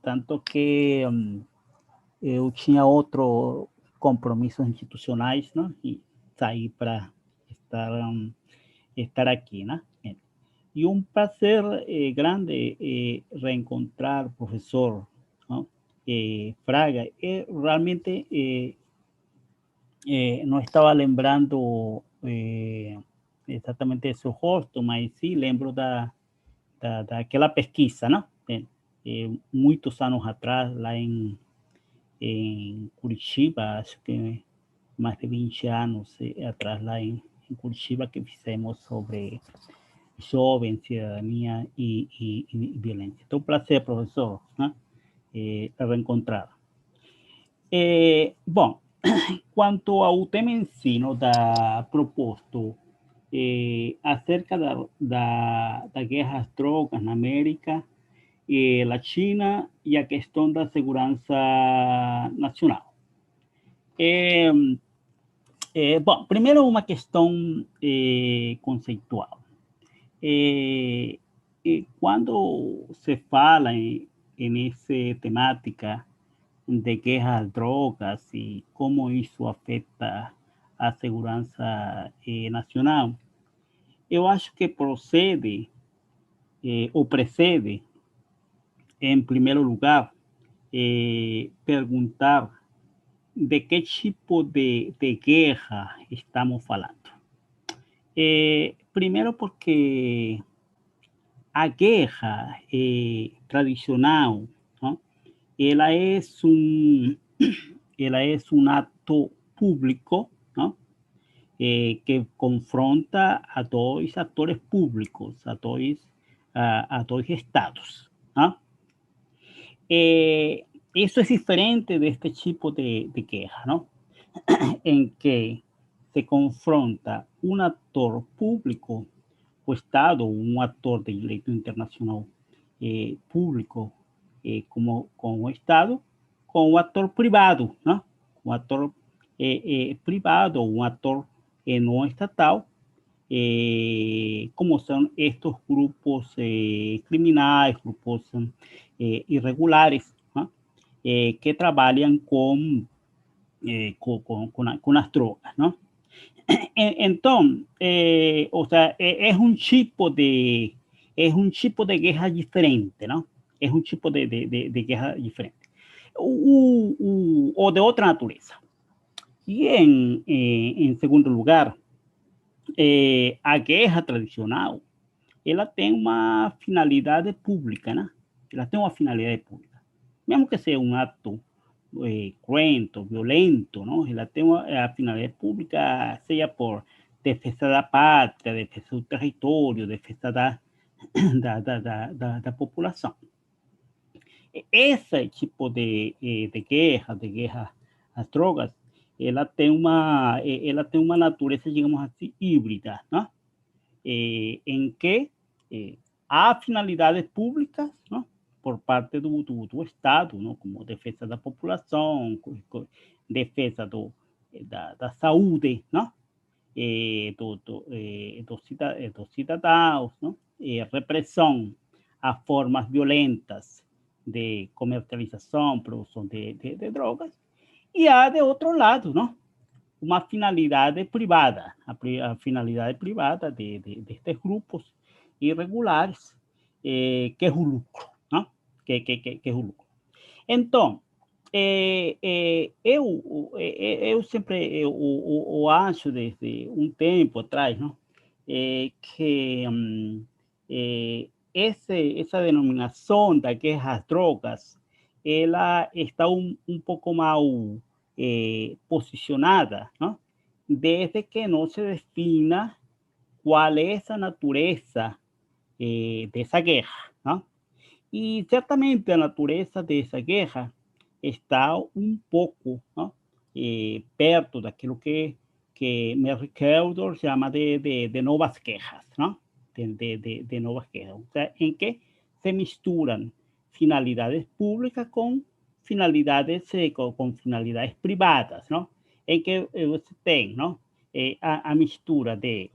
tanto que eu tinha outros compromissos institucionais, né? E saí para estar aqui, né? E um prazer grande reencontrar o professor, ¿no? Fraga. Realmente não estava lembrando exatamente de seu rosto, mas sim lembro daquela pesquisa, né? Muitos anos atrás, lá em Curitiba, acho que mais de 20 anos atrás, lá em Curitiba, que fizemos sobre jovens, cidadania e violência. Então, prazer, professor, né? Reencontrar. Bom, quanto ao tema em si, no, da proposto acerca da guerra às drogas na América Latina e a questão da segurança nacional. Bom, primeiro uma questão conceitual. Quando se fala em essa temática de guerra às drogas e como isso afeta a segurança nacional, eu acho que procede ou precede, em primeiro lugar, perguntar de que tipo de guerra estamos falando. Primeiro porque a guerra tradicional, ¿no? ela é um ato público, ¿no? Que confronta a dois atores públicos, a dois estados, ¿no? Isso é diferente deste tipo de guerra, ¿no? Em que se confronta um ator público, o Estado, um ator de direito internacional público, como o Estado, com o ator privado, ¿no? Um ator privado, um ator no estatal, como son estos grupos criminales, grupos irregulares, ¿no? Que trabajan con las drogas, ¿no? Entonces, o sea, es un tipo de guerra diferente, ¿no? Es un tipo de guerra diferente. O de otra naturaleza. Y en segundo lugar, a guerra tradicional, ela tem uma finalidade pública, né? Ela tem uma finalidade pública. Mesmo que seja um ato cruento, violento, não? Ela tem a finalidade pública, seja por defesa da pátria, defesa do território, defesa da população. Esse tipo de guerra às drogas, ela tem uma natureza, digamos assim, híbrida, né? Em que há finalidades públicas, não? Por parte do Estado, não? Como defesa da população, defesa da saúde, não? Dos cidadãos, não? Repressão a formas violentas de comercialização, produção de drogas, e há, de outro lado, não? Uma finalidade privada, a finalidade privada destes grupos irregulares, que é o lucro, não? Que é o lucro. Então, eu sempre eu acho, desde um tempo atrás, não? Que essa denominação da guerra às drogas, ela está um pouco mal posicionada, ¿no? Desde que no se defina cuál es la naturaleza de esa guerra, ¿no? Y ciertamente la naturaleza de esa guerra está un poco, ¿no? Perto daquilo que Mary Kaldor llama de nuevas guerras, ¿no? De nuevas guerras, o sea, en que se misturan finalidades públicas con finalidades privadas, ¿no? En que você tem, ¿no? A mistura de,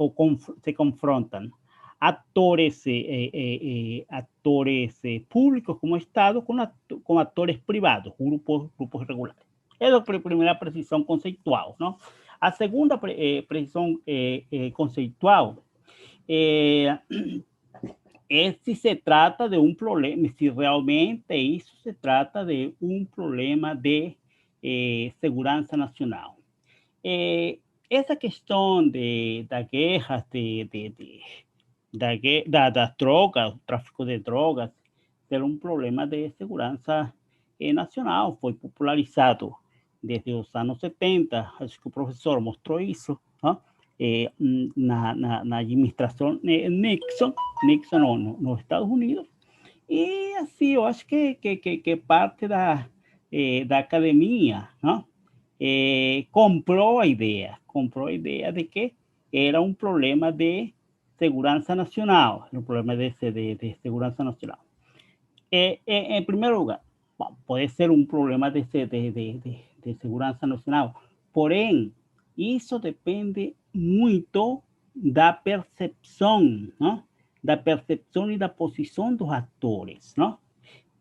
se confrontan actores públicos como Estado con actores privados, grupos regulares. Esa es la primera precisión conceitual, ¿no? A segunda precisión conceitual si se trata de un problema, si realmente eso se trata de un problema de segurança nacional. Essa questão das guerras, das drogas, o tráfico de drogas, ser um problema de segurança nacional, foi popularizado desde os anos 70, acho que o professor mostrou isso, não? Na administração Nixon nos Estados Unidos, e assim, eu acho que parte da academia, não? Comprou a ideia de que era um problema de segurança nacional, um problema de segurança nacional. Em primeiro lugar, bom, pode ser um problema de segurança nacional, porém, isso depende muito da percepção, não? Da percepção e da posição dos atores, não?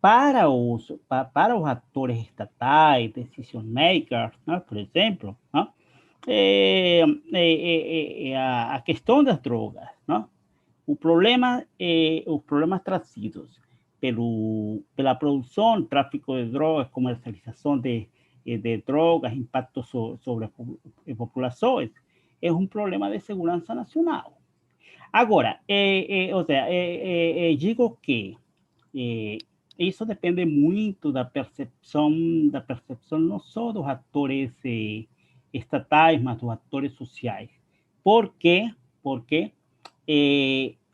Para os atores estatais, decision makers, não? Por exemplo, não? A questão das drogas, não? Os problemas trazidos pela produção, tráfico de drogas, comercialização de drogas, impacto sobre as populações, é um problema de segurança nacional. Agora, ou seja, digo que isso depende muito da percepção não só dos atores estatais, mas dos atores sociais. Por quê? Porque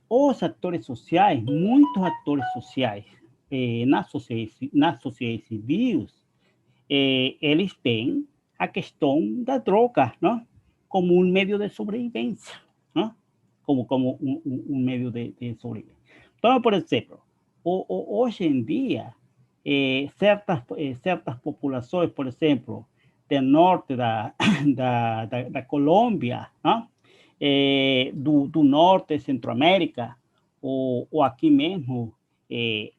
os atores sociais, muitos atores sociais nas sociedades civis, eles têm a questão da droga, não? Como um meio de sobrevivência, não? Como um meio de sobrevivência. Então, por exemplo, hoje em dia, certas populações, por exemplo, norte da Colômbia, não? Do norte, Centro-América, ou aqui mesmo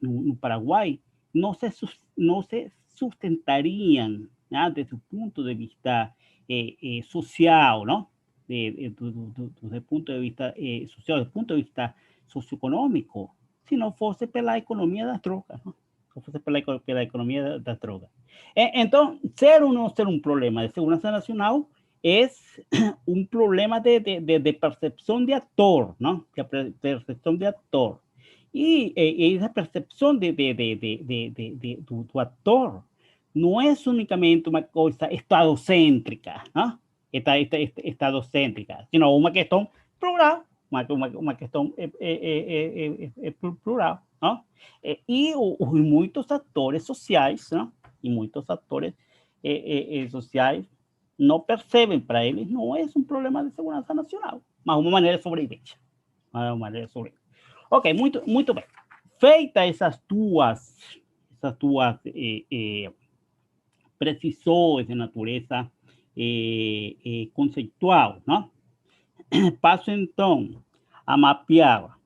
no Paraguai, não se sustentariam, né, desde o ponto de vista social, não? Do ponto de vista social, do ponto de vista socioeconômico, se não fosse pela economia das drogas, não? Se fosse pela economia das drogas. Então, ser ou não ser um problema de segurança nacional é um problema de percepção de ator, não? De percepção de ator. E essa percepção do ator não é unicamente uma coisa estadocêntrica, não? Estadocêntrica, sino uma questão plural, uma questão plural, não? E muitos atores sociais, não? E muitos atores sociais não percebem, para eles não é um problema de segurança nacional, mas uma maneira de sobrevivência. Ok, muito bem. Feitas essas duas precisões de natureza conceitual, não? Passo então a mapear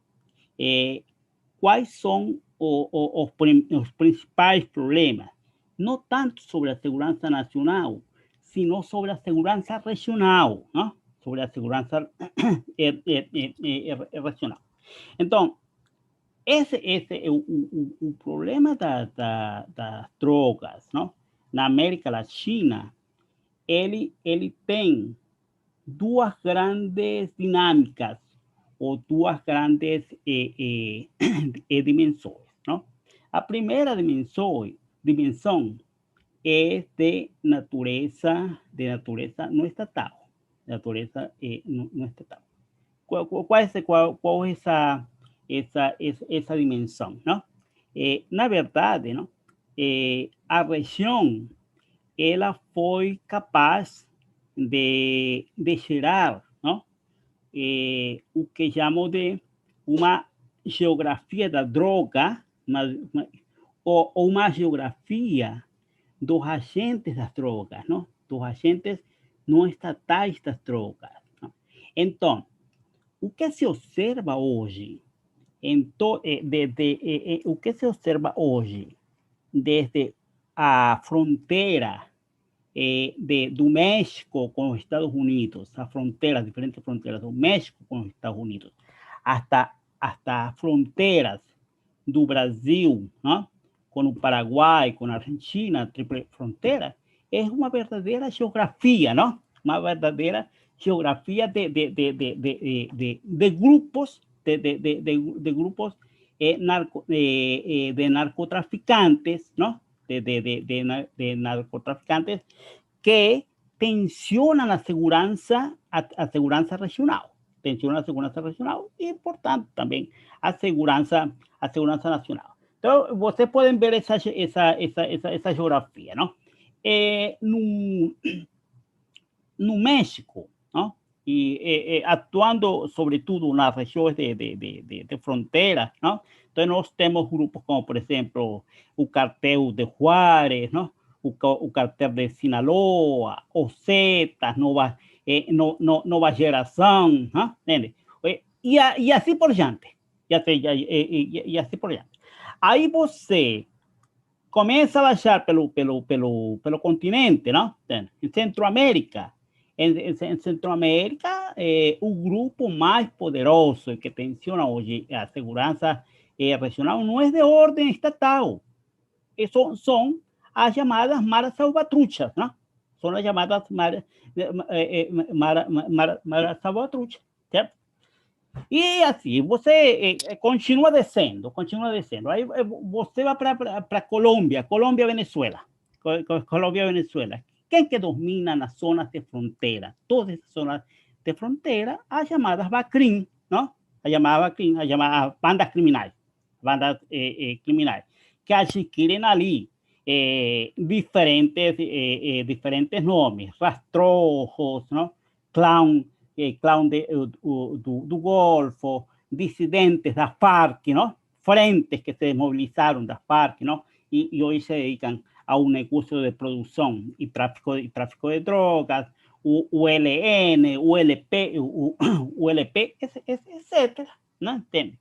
quais são os principais problemas, não tanto sobre a segurança nacional, sino sobre a segurança regional, não? Sobre a segurança regional. Então, esse é o problema das drogas, não? Na América Latina, ele tem duas grandes dinâmicas, ou duas grandes dimensões, não? A primeira dimensão é de natureza não estatal, natureza não estatal. Qual é essa dimensão, não? Na verdade, não? A região ela foi capaz de gerar, não? O que chamam de uma geografia da droga, ou uma geografia dos agentes das drogas, não? Dos agentes não estatais das drogas, não? Então, o que se observa hoje, o que se observa hoje desde a fronteira do México com os Estados Unidos, as diferentes fronteiras do México com os Estados Unidos, hasta fronteiras do Brasil, não? Com o Paraguai, com a Argentina, a tríplice fronteira, é uma verdadeira geografia, não? Uma verdadeira geografia de grupos, de grupos de narcotraficantes, ¿no? De narcotraficantes que tensionan a segurança regional. Tensionan a segurança regional e, portanto, também a segurança nacional. Então, vocês podem ver essa geografia, não? No México, não? E atuando sobretudo nas regiões de fronteira, não? Então nós temos grupos como, por exemplo, o cartel de Juárez, não? O cartel de Sinaloa, os Zetas, nova geração, não? Entende? E assim por diante. E assim por diante. Aí você começa a baixar pelo continente, não? Em Centro-América. Em Centro-América, o grupo mais poderoso que tensiona hoje a segurança regional não é de ordem estatal. São as chamadas maras salvatruchas, não? São as chamadas maras salvatruchas, certo? E assim, você continua descendo. Aí você vai para Colômbia, Venezuela. Quem que domina nas zonas de fronteira? Todas as zonas de fronteira, as chamadas BACRIM, não? As chamadas bandas criminais, que adquirem ali diferentes nomes, rastrojos, não? Clown do Golfo, dissidentes das Farc, não? Frentes que se desmovilizaram das Farc, não? E hoje se dedicam a un negocio de producción y tráfico de drogas, ULN, ULP, etcétera, ¿no? ¿Entiendes?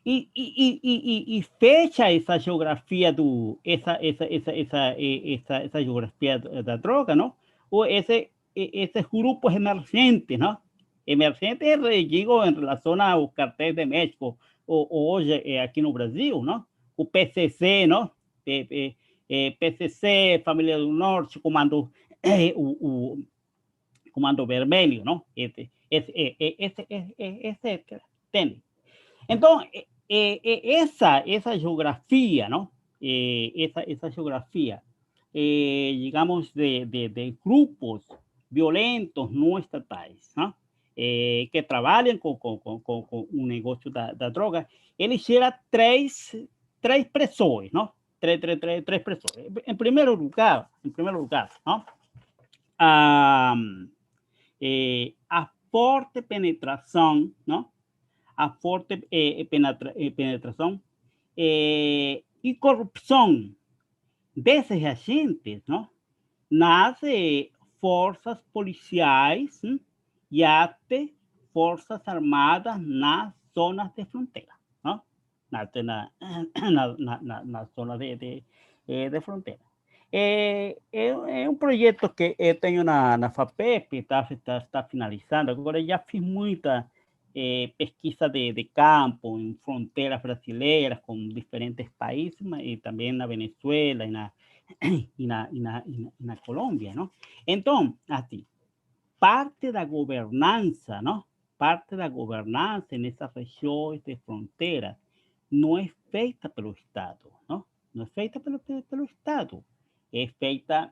Y fecha esa geografía esa geografía da droga, ¿no? O esos grupos emergentes, ¿no? Emergentes, digo, en relación a los carteles de México o hoy aquí en Brasil, ¿no? O PCC, ¿no? PCC, Família do Norte, Comando, Comando Vermelho, ¿no? Etcétera. ¿Entiendes? Entonces, esa geografía, ¿no? Esa geografía, digamos, de grupos violentos no estatais, ¿no? Que trabalham com um negócio da droga, ele gera três pressões, não? Três pressões. Em primeiro lugar, não? A forte penetração, não? A forte penetração e corrupção desses agentes, não? Nas forças policiais e até forças armadas nas zonas de fronteira, não? Na zona de fronteira. É um projeto que eu tenho na FAPEP, está finalizando. Agora já fiz muita pesquisa de campo em fronteiras brasileiras com diferentes países, e também na Venezuela e na Colômbia, não? Então, assim, parte da governança, não? Parte da governança nessas regiões de fronteira não é feita pelo Estado, não? Não é feita pelo Estado, é feita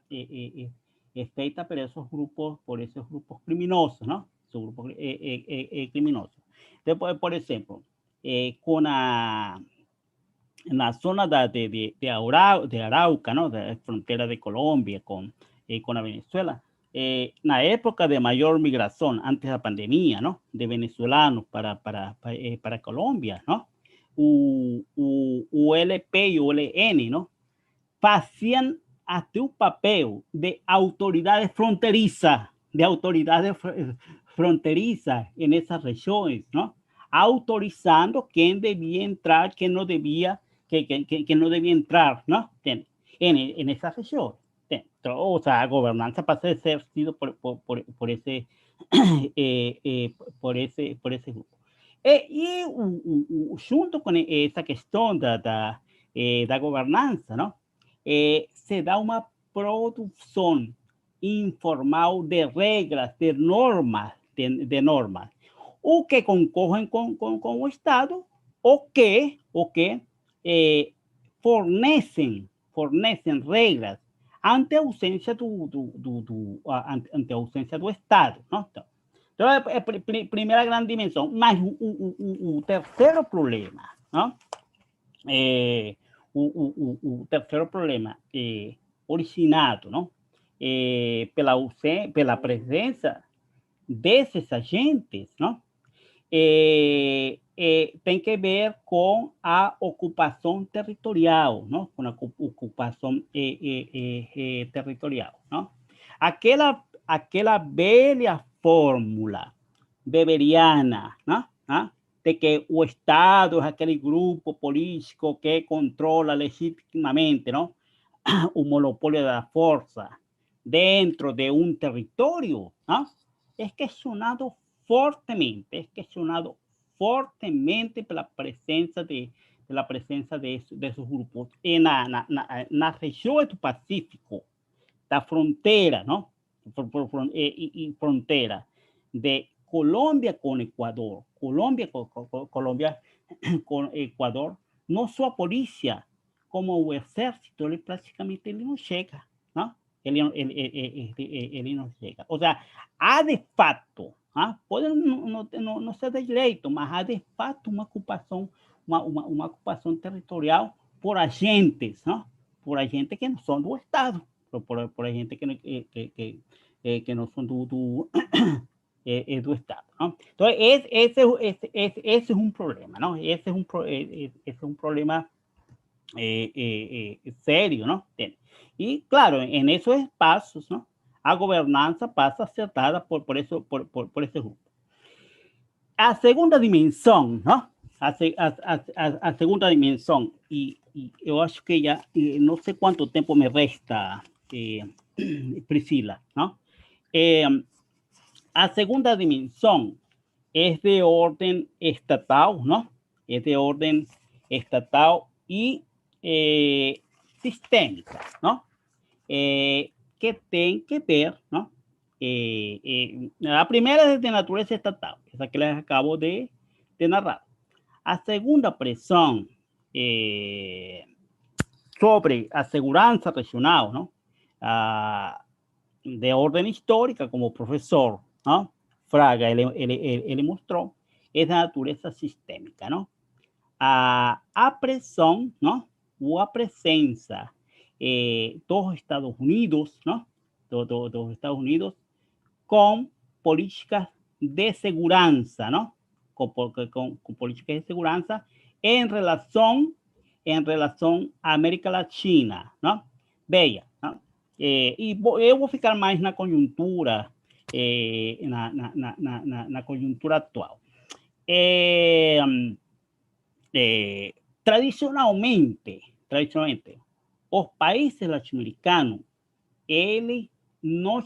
por esses grupos criminosos, não? Grupos criminosos. Depois, por exemplo, na zona de Arauca, não? Da fronteira de Colômbia com a Venezuela, na época de maior migração, antes da pandemia, não? De venezuelanos para Colômbia, não? O LP e o LN, não? Faziam até o papel de autoridades fronteiriças, en esas regiones, ¿no? Autorizando quién debía entrar, quién no debía, que no debía entrar, ¿no? En esas regiones. O sea, gobernanza pasa de ser sido por ese grupo. Y junto con esa cuestión da gobernanza, ¿no? Se da una producción informal de regras, de normas, o que concorrem com o Estado, ou que fornecem regras ante a ausência do Estado, não? Então, é a primeira grande dimensão. Mas o terceiro problema, não? O terceiro problema originado, não? Pela presença desses agentes, não? Tem que ver com a ocupação territorial, não? Com a ocupação territorial, não? Aquela velha fórmula beberiana, não? De que o Estado é aquele grupo político que controla legitimamente, não? O monopólio da força dentro de un territorio, ¿no? Es questionado fuertemente por la presencia de esos grupos en la región del Pacífico, la frontera, ¿no? Y frontera de Colombia con Ecuador, Colombia con Ecuador, no solo policía como el ejército, prácticamente no llega, ¿no? Ele não chega. Ou seja, há de fato, pode não ser de direito, mas há de fato uma ocupação territorial por agentes, não? Por agentes que não são do Estado, por agentes que não são do Estado, não? Então, esse é um problema, não? Esse é um problema serio, ¿no? Y claro, en esos espacios, ¿no? A gobernanza pasa a ser dada por ese grupo. A segunda dimensão, ¿no? A segunda dimensão, e eu acho que já não sei quanto tempo me resta, Priscila, ¿no? A segunda dimensão é de ordem estatal, ¿no? É de ordem estatal e sistêmica, ¿no? Que tem que ver, ¿no? A primeira é de natureza estatal, essa que les acabo de narrar. A segunda pressão sobre a segurança regional, ¿no? De ordem histórica, como o professor, ¿no? Fraga ele mostrou, é da natureza sistêmica, ¿no? A pressão, ¿no? Ou a presença dos Estados Unidos, ¿no? Dos Estados Unidos con políticas de segurança, ¿no? Con políticas de segurança en relación a América Latina, ¿no? Veja, ¿no? Eu vou ficar mais na conjuntura, na conjuntura atual. Tradicionalmente, os países latino-americanos, eles não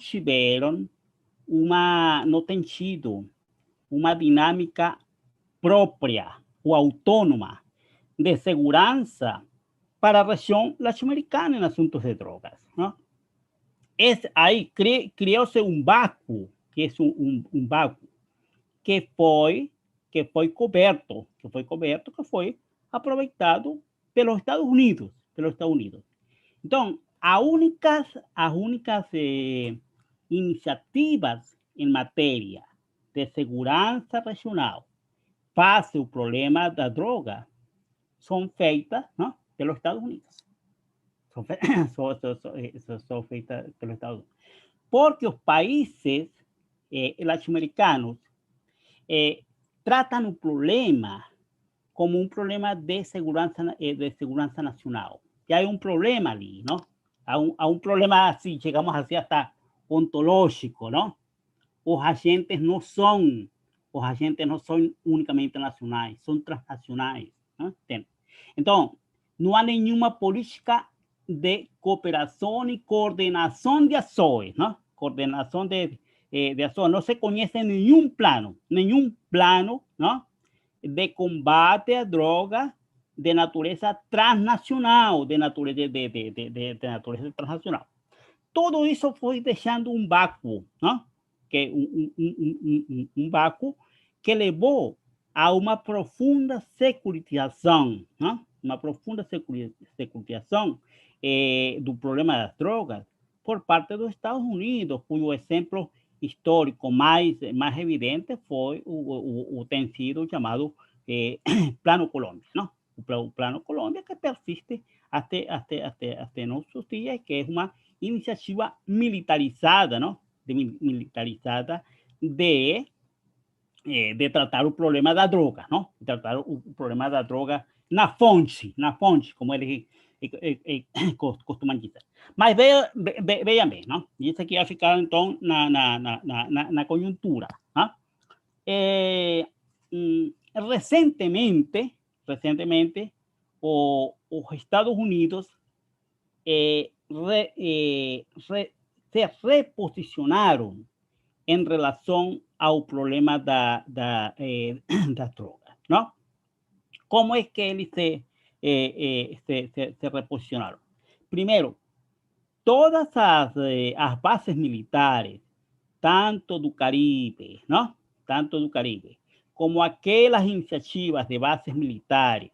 têm tido uma dinâmica própria ou autônoma de segurança para a região latino-americana em assuntos de drogas, ¿no? Aí criou-se vácuo, que é um vácuo que foi coberto, que foi aproveitado pelos Estados Unidos. Então, as únicas iniciativas em matéria de segurança regional face o problema da droga são feitas, ¿no? Pelos Estados Unidos. São feitas pelos Estados Unidos. Porque os países latino-americanos tratam o problema como um problema de segurança nacional. E há um problema ali, não? Há um problema assim, chegamos assim até ontológico, não? Os agentes não são unicamente nacionais, são transnacionais, não? Então, não há nenhuma política de cooperação e coordenação de ações, não? Coordenação de ações. Não se conhece nenhum plano, não? De combate à droga de natureza transnacional, de natureza transnacional. Tudo isso foi deixando um vácuo, não? Que um vácuo que levou a uma profunda securitização, não? Uma profunda securitização do problema das drogas por parte dos Estados Unidos, cujo exemplo histórico mais evidente foi tem sido chamado Plano Colômbia, não? O Plano Colômbia, que persiste até nossos dias, que é uma iniciativa militarizada, não? Militarizada de tratar o problema da droga, não? De tratar o problema da droga na fonte, como eles costumam dizer. Mas vejam bem, não? Isso aqui vai ficar, então, na conjuntura. Não? Recentemente, os Estados Unidos se reposicionaram em relação ao problema da droga, não? Como é que eles se reposicionaram? Primeiro, todas as bases militares, tanto do Caribe, não? Tanto do Caribe, como aquelas iniciativas de bases militares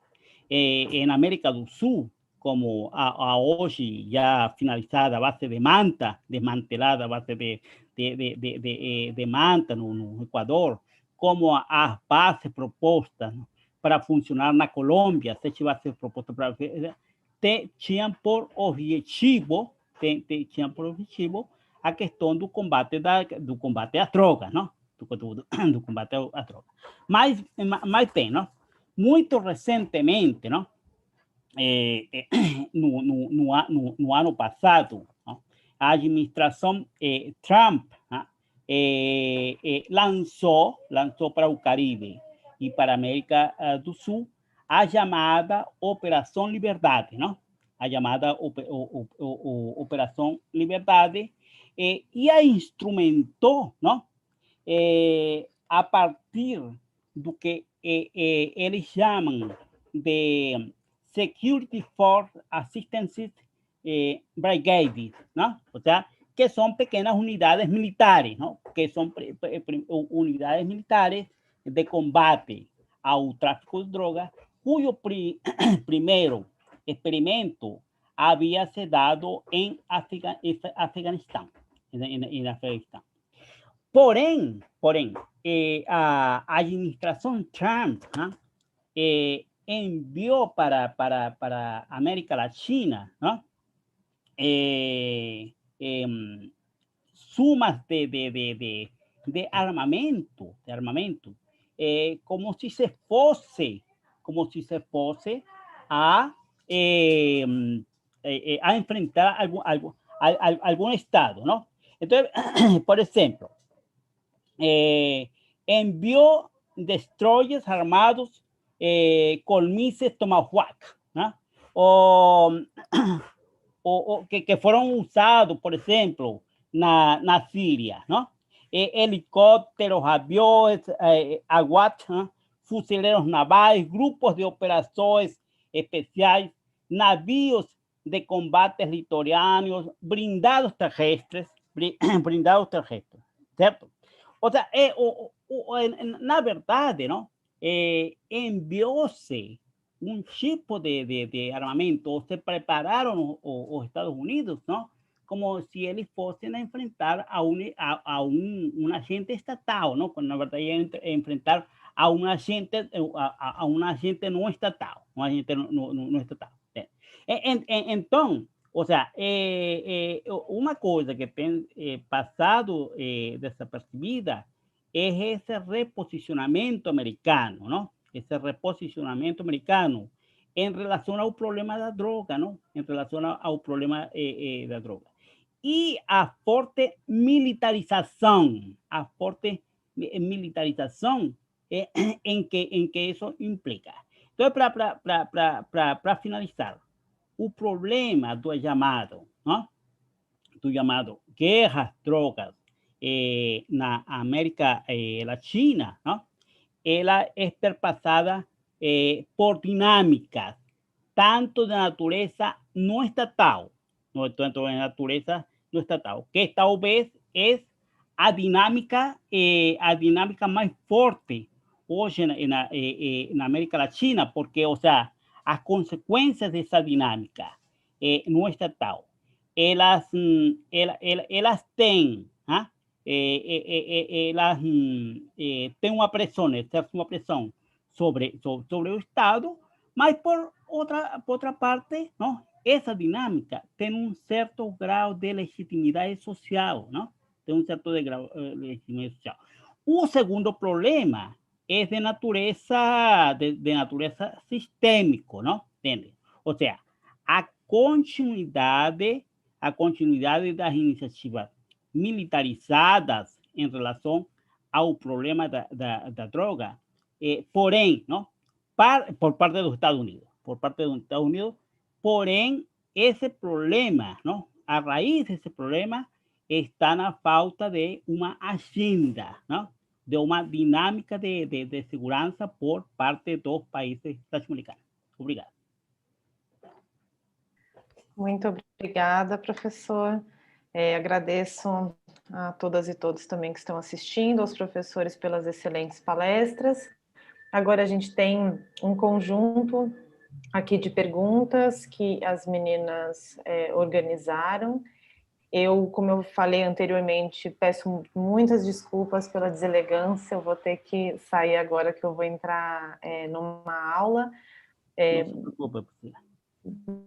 em América do Sul, como a hoje já finalizada a base de Manta, desmantelada a base de Manta no Equador, como as bases propostas para funcionar na Colômbia, se tivesse proposta para tinham por objetivo a questão do combate às drogas, não? Do combate às drogas. Mas bem, não? Muito recentemente, não? no ano passado, não? A administração Trump lançou para o Caribe e para a América do Sul a chamada Operação Liberdade, não? A chamada Operação Liberdade, e a instrumentou, não? A partir do que eles chamam de Security Force Assistance Brigades, ¿no? O sea, que son pequeñas unidades militares, ¿no? Que son unidades militares de combate al tráfico de drogas, cuyo primero experimento había se dado en Afganistán. En Afganistán. Porém, a administração Trump enviou para América Latina, ¿no? Sumas de armamento, como si se fosse a enfrentar algún estado, ¿no? Entonces, por ejemplo, envió destroyers armados con misiles Tomahawk, ¿no? O que fueron usados, por ejemplo, na Siria, ¿no? Helicópteros, aviones, aguas, ¿no? Fusileros navales, grupos de operaciones especiales, navíos de combates litorâneos, blindados terrestres, ¿cierto? O sea, na verdade, ¿no? Envió-se tipo de armamento, se prepararon los Estados Unidos, ¿no? Como si ellos fuesen a enfrentar a un agente estatal, ¿no? Cuando la verdad iban a enfrentar a un agente no estatal, un agente no estatal. Entonces, o sea, una cosa que tem pasado desapercibida es ese reposicionamiento americano, ¿no? Ese reposicionamiento americano en relación al problema de la droga, ¿no? En relación al problema de la droga. Y a fuerte militarización, en que eso implica. Entonces, para finalizar, o problema do chamado, ¿no? Do chamado guerras, drogas na América Latina, ¿no? Ela é perpassada por dinâmicas, tanto de natureza não estatal, que talvez é a dinâmica mais forte hoje na América Latina, porque, o sea, as consequências dessa dinâmica não estatal, elas têm, elas têm uma pressão, exercem uma pressão sobre o Estado, mas por outra parte, não? Essa dinâmica tem certo grau de legitimidade social, não? Tem certo grau de legitimidade social. O segundo problema é de natureza sistêmico, não? Entende? Ou seja, a continuidade das iniciativas militarizadas em relação ao problema da droga, porém, não? Por parte dos Estados Unidos, porém, esse problema, não? A raiz desse problema está na falta de uma agenda, não? De uma dinâmica de segurança por parte dos países latino-americanos. Obrigado. Muito obrigada, professor. Agradeço a todas e todos também que estão assistindo, aos professores pelas excelentes palestras. Agora a gente tem um conjunto aqui de perguntas que as meninas organizaram. Eu, como eu falei anteriormente, peço muitas desculpas pela deselegância, eu vou ter que sair agora que eu vou entrar numa aula.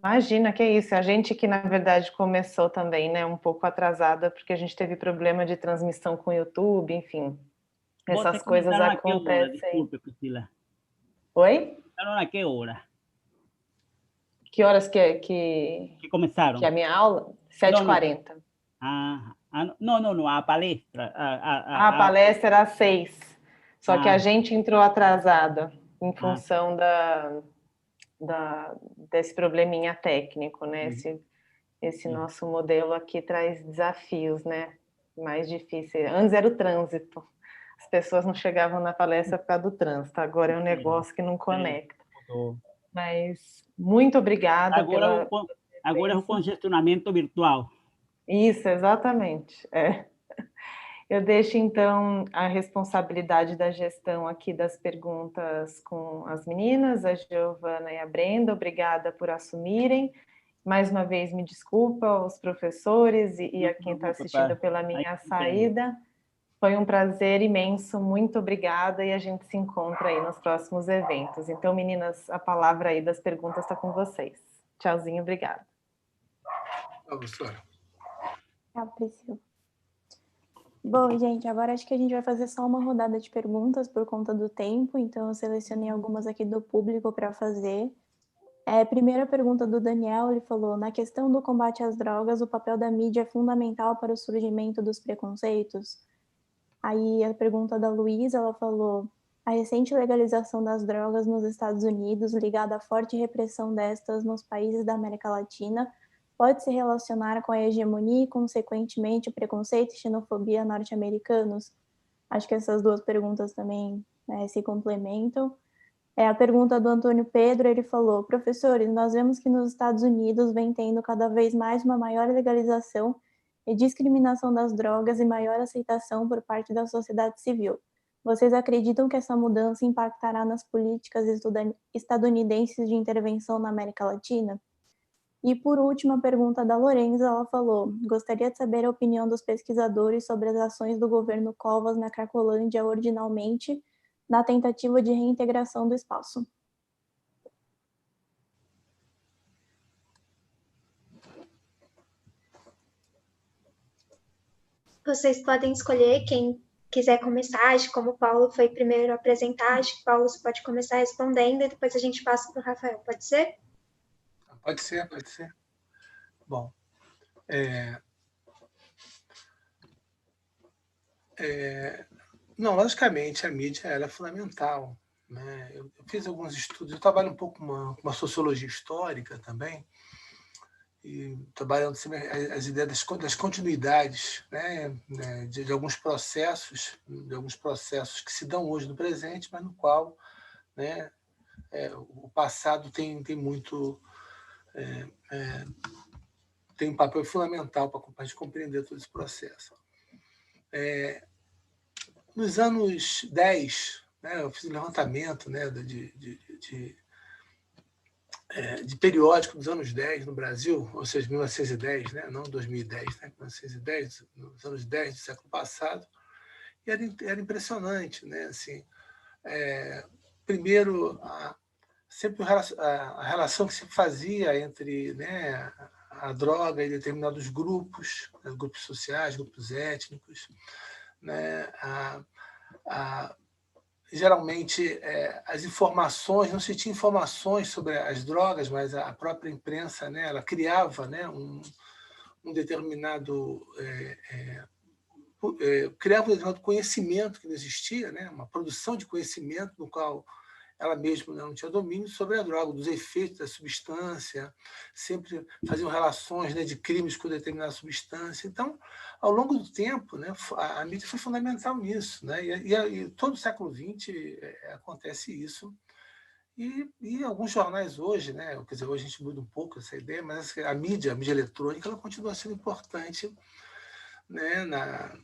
Imagina, que é isso, a gente que na verdade começou também, né, um pouco atrasada, porque a gente teve problema de transmissão com o YouTube, enfim, essas coisas acontecem. Desculpe, Priscila. Oi? ¿A qué hora? Que horas que começaram? que é a minha aula? 7h40. Não, a palestra. A palestra era às 6, só que a gente entrou atrasada em função desse probleminha técnico, né? Esse nosso modelo aqui traz desafios, né? Mais difíceis. Antes era o trânsito. As pessoas não chegavam na palestra por causa do trânsito. Agora é um negócio que não conecta. Mas muito obrigada agora é o congestionamento virtual. Isso, exatamente. Eu deixo, então, a responsabilidade da gestão aqui das perguntas com as meninas, a Giovana e a Brenda. Obrigada por assumirem. Mais uma vez, me desculpa aos professores e a quem está assistindo pela minha saída. Foi um prazer imenso, muito obrigada, e a gente se encontra aí nos próximos eventos. Então, meninas, a palavra aí das perguntas está com vocês. Tchauzinho, obrigada. Tchau, professora. Tchau, Priscila. Bom, gente, agora acho que a gente vai fazer só uma rodada de perguntas por conta do tempo, então eu selecionei algumas aqui do público para fazer. Primeira pergunta do Daniel, ele falou, na questão do combate às drogas, o papel da mídia é fundamental para o surgimento dos preconceitos? Aí a pergunta da Luísa, ela falou, a recente legalização das drogas nos Estados Unidos, ligada à forte repressão destas nos países da América Latina, pode se relacionar com a hegemonia e, consequentemente, o preconceito e xenofobia norte-americanos? Acho que essas duas perguntas também se complementam. A pergunta do Antônio Pedro, ele falou, professores, nós vemos que nos Estados Unidos vem tendo cada vez mais uma maior legalização e discriminação das drogas e maior aceitação por parte da sociedade civil. Vocês acreditam que essa mudança impactará nas políticas estadunidenses de intervenção na América Latina? E, por último, a pergunta da Lorenza, ela falou, gostaria de saber a opinião dos pesquisadores sobre as ações do governo Covas na Cracolândia ordinalmente, na tentativa de reintegração do espaço. Vocês podem escolher quem quiser começar. Acho que como o Paulo foi primeiro a apresentar, acho que o Paulo você pode começar respondendo e depois a gente passa para o Rafael. Pode ser? Pode ser, pode ser. Bom, não, logicamente, a mídia ela é fundamental. Né? Eu fiz alguns estudos, eu trabalho um pouco com uma sociologia histórica também, e trabalhando as ideias das continuidades, né? de alguns processos que se dão hoje no presente, mas no qual, né? O passado tem muito... tem um papel fundamental para a gente compreender todo esse processo. Nos anos 10, né, eu fiz um levantamento, né, de periódico dos anos 10 no Brasil, ou seja, 1910, né, não 2010, né, 1910, nos anos 10 do século passado, e era impressionante. Né, assim, primeiro, sempre a relação que se fazia entre, né, a droga e determinados grupos, né, grupos sociais, grupos étnicos, né, geralmente as informações, não se tinha informações sobre as drogas, mas a própria imprensa, né, ela criava, né, um determinado conhecimento que não existia, né, uma produção de conhecimento no qual ela mesma não tinha domínio sobre a droga, dos efeitos da substância, sempre faziam relações, né, de crimes com determinada substância. Então, ao longo do tempo, né, a mídia foi fundamental nisso. Né, e todo o século XX acontece isso. E alguns jornais hoje, né, quer dizer, hoje a gente muda um pouco essa ideia, mas a mídia eletrônica, ela continua sendo importante, né,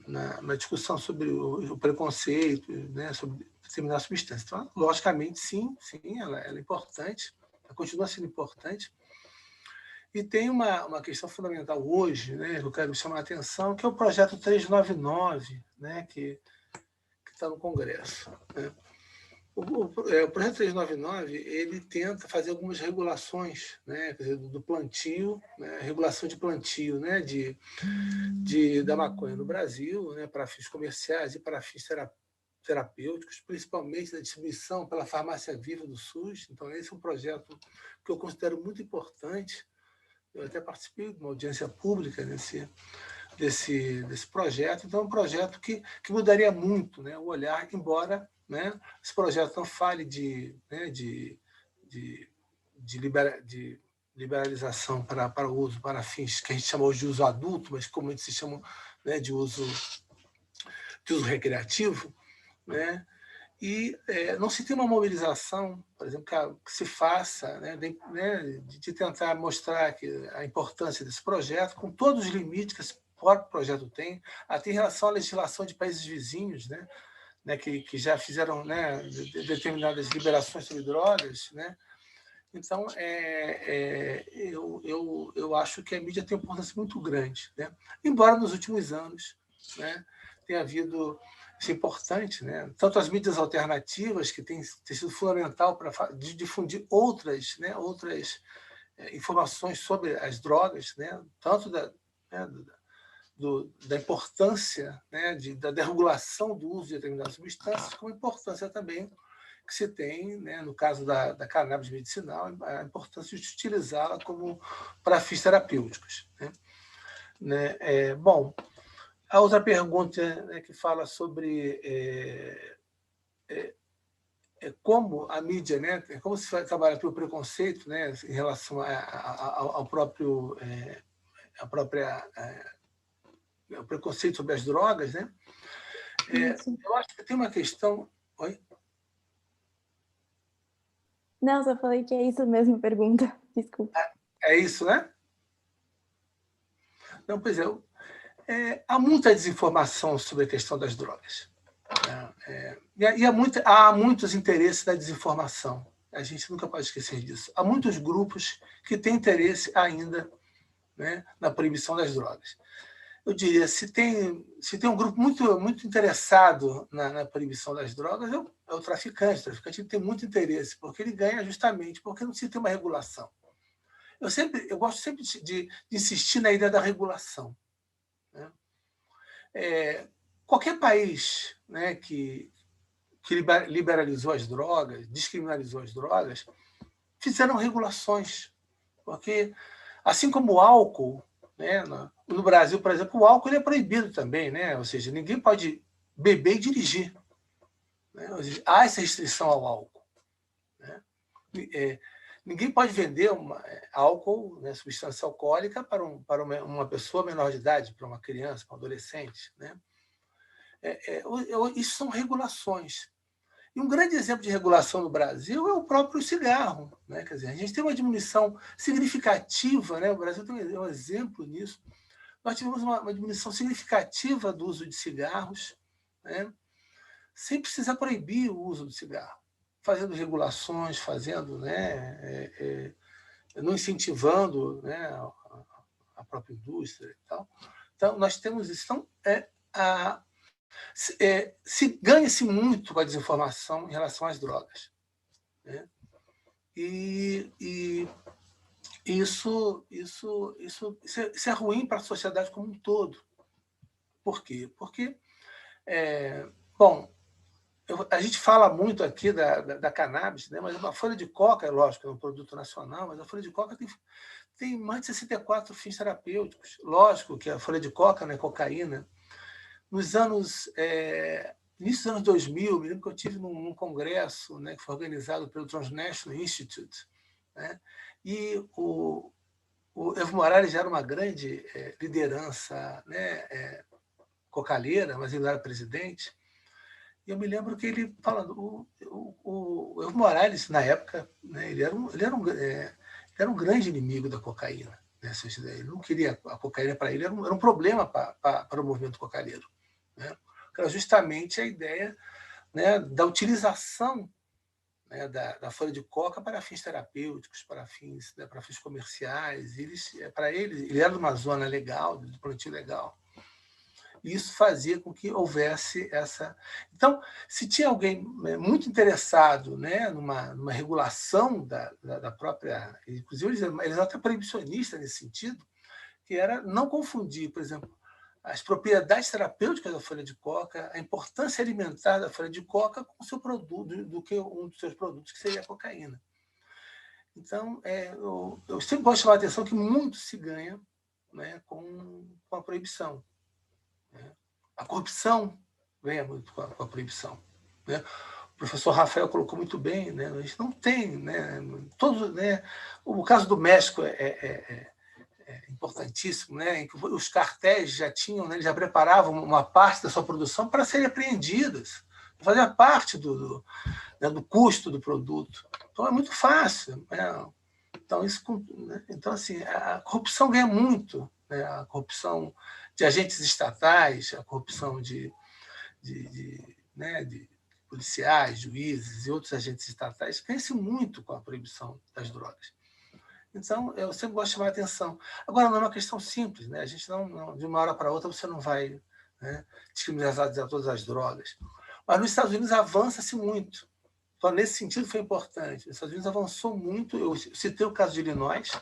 na discussão sobre o preconceito, né, sobre determinada substância. Então, logicamente, sim, ela é importante, ela continua sendo importante. E tem uma questão fundamental hoje, né, que eu quero chamar a atenção, que é o projeto 399, né, que está no Congresso. Né. O projeto 399 ele tenta fazer algumas regulações, né, quer dizer, do plantio, né, regulação de plantio, né, da maconha no Brasil, né, para fins comerciais e para fins terapêuticos, principalmente da distribuição pela Farmácia Viva do SUS. Então, esse é um projeto que eu considero muito importante. Eu até participei de uma audiência pública desse projeto. Então, é um projeto que mudaria muito, né, o olhar, embora, né, esse projeto não fale de liberalização para o uso, para fins que a gente chama hoje de uso adulto, mas como eles se chamam, né, de uso recreativo, né? E não se tem uma mobilização, por exemplo, que se faça, né, de tentar mostrar a importância desse projeto, com todos os limites que esse próprio projeto tem, até em relação à legislação de países vizinhos, né, que já fizeram, né, determinadas liberações sobre drogas, né? Então, eu acho que a mídia tem uma importância muito grande, né? Embora nos últimos anos, né, tenha havido isso é importante, né? Tanto as mídias alternativas, que têm sido fundamental para difundir outras informações sobre as drogas, né? Tanto da importância, né, da desregulação do uso de determinadas substâncias, como a importância também que se tem, né, no caso da cannabis medicinal, a importância de utilizá-la para fins terapêuticos, né? Bom, a outra pergunta, né, que fala sobre como a mídia, né, como se trabalha pelo preconceito, né, em relação ao próprio o preconceito sobre as drogas, né? Eu acho que tem uma questão. Oi? Não, só falei que é isso mesmo, pergunta. Desculpa. É isso, né? Não, pois é. Há muita desinformação sobre a questão das drogas. E há muitos interesses na desinformação. A gente nunca pode esquecer disso. Há muitos grupos que têm interesse ainda, né, na proibição das drogas. Eu diria, se tem um grupo muito interessado na proibição das drogas, é o traficante. O traficante tem muito interesse, porque ele ganha justamente porque não se tem uma regulação. Eu gosto sempre de insistir na ideia da regulação, né? Qualquer país, né, que liberalizou as drogas, descriminalizou as drogas, fizeram regulações. Porque, assim como o álcool, né, no Brasil, por exemplo, o álcool ele é proibido também, né? Ou seja, ninguém pode beber e dirigir, né? Há essa restrição ao álcool, né? Ninguém pode vender álcool, né, substância alcoólica, para uma pessoa menor de idade, para uma criança, para um adolescente, né? Isso são regulações. E um grande exemplo de regulação no Brasil é o próprio cigarro, né? Quer dizer, a gente tem uma diminuição significativa, né? O Brasil tem um exemplo nisso. Nós tivemos uma diminuição significativa do uso de cigarros, né, sem precisar proibir o uso do cigarro, fazendo regulações, né, não incentivando, né, a própria indústria e tal. Então, nós temos isso. Então, se ganha-se muito com a desinformação em relação às drogas, né? E isso é ruim para a sociedade como um todo. Por quê? Porque, bom, a gente fala muito aqui da cannabis, né? Mas a folha de coca, é lógico, é um produto nacional, mas a folha de coca tem mais de 64 fins terapêuticos. Lógico que a folha de coca, né, cocaína, nos início dos anos 2000, me lembro que eu estive num congresso, né, que foi organizado pelo Transnational Institute, né, e o Evo Morales já era uma grande liderança, né, cocaleira, mas ele não era presidente. E eu me lembro que ele falando, o Evo Morales, na época, né, ele era um grande inimigo da cocaína, né? Ele não queria a cocaína, para ele era um problema para o movimento cocaleiro, né? Era justamente a ideia, né, da utilização, né, da folha de coca para fins terapêuticos, para fins comerciais. Para ele era uma zona legal, de plantio legal. E isso fazia com que houvesse essa... Então, se tinha alguém muito interessado, né, numa regulação da própria... Inclusive, eles eram até proibicionistas nesse sentido, que era não confundir, por exemplo, as propriedades terapêuticas da folha de coca, a importância alimentar da folha de coca com o seu produto, do que um dos seus produtos, que seria a cocaína. Então, eu sempre gosto de chamar a atenção que muito se ganha, né, com a proibição. Né? A corrupção ganha muito com a proibição. Né? O professor Rafael colocou muito bem, né? A gente não tem, né? O caso do México é importantíssimo, né? Em que os cartéis já tinham, né? Eles já preparavam uma parte da sua produção para serem apreendidas, fazia parte do custo do produto. Então é muito fácil, né? Então então assim, a corrupção ganha muito, né? A corrupção de agentes estatais, a corrupção de policiais, juízes e outros agentes estatais ganha-se muito com a proibição das drogas. Então, eu sempre gosto de chamar a atenção. Agora, não é uma questão simples, né? A gente não de uma hora para outra, você não vai, né, descriminalizar todas as drogas. Mas nos Estados Unidos avança-se muito. Então, nesse sentido, foi importante. Os Estados Unidos avançou muito. Eu citei o caso de Illinois, que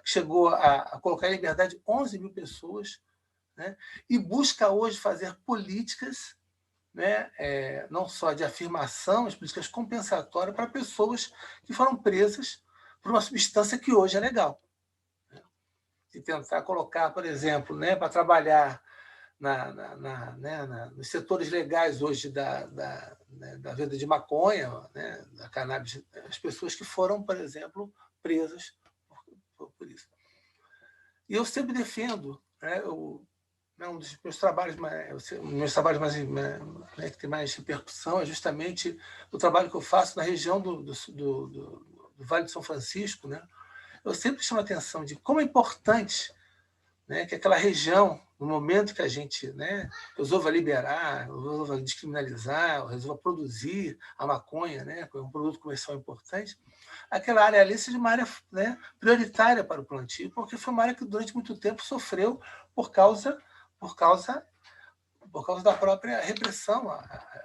chegou a colocar em liberdade 11 mil pessoas, né, e busca hoje fazer políticas, né, não só de afirmação, mas políticas compensatórias para pessoas que foram presas por uma substância que hoje é legal. Né? E tentar colocar, por exemplo, né, para trabalhar nos setores legais hoje da venda de maconha, né, da cannabis, as pessoas que foram, por exemplo, presas por isso. E eu sempre defendo, né, um dos meus trabalhos que tem mais repercussão é justamente o trabalho que eu faço na região do Vale de São Francisco, né? Eu sempre chamo a atenção de como é importante, né, que aquela região, no momento que a gente, né, resolva liberar, resolva descriminalizar, resolva produzir a maconha, né, como um produto comercial importante, aquela área ali seja uma área, né, prioritária para o plantio, porque foi uma área que durante muito tempo sofreu por causa da própria repressão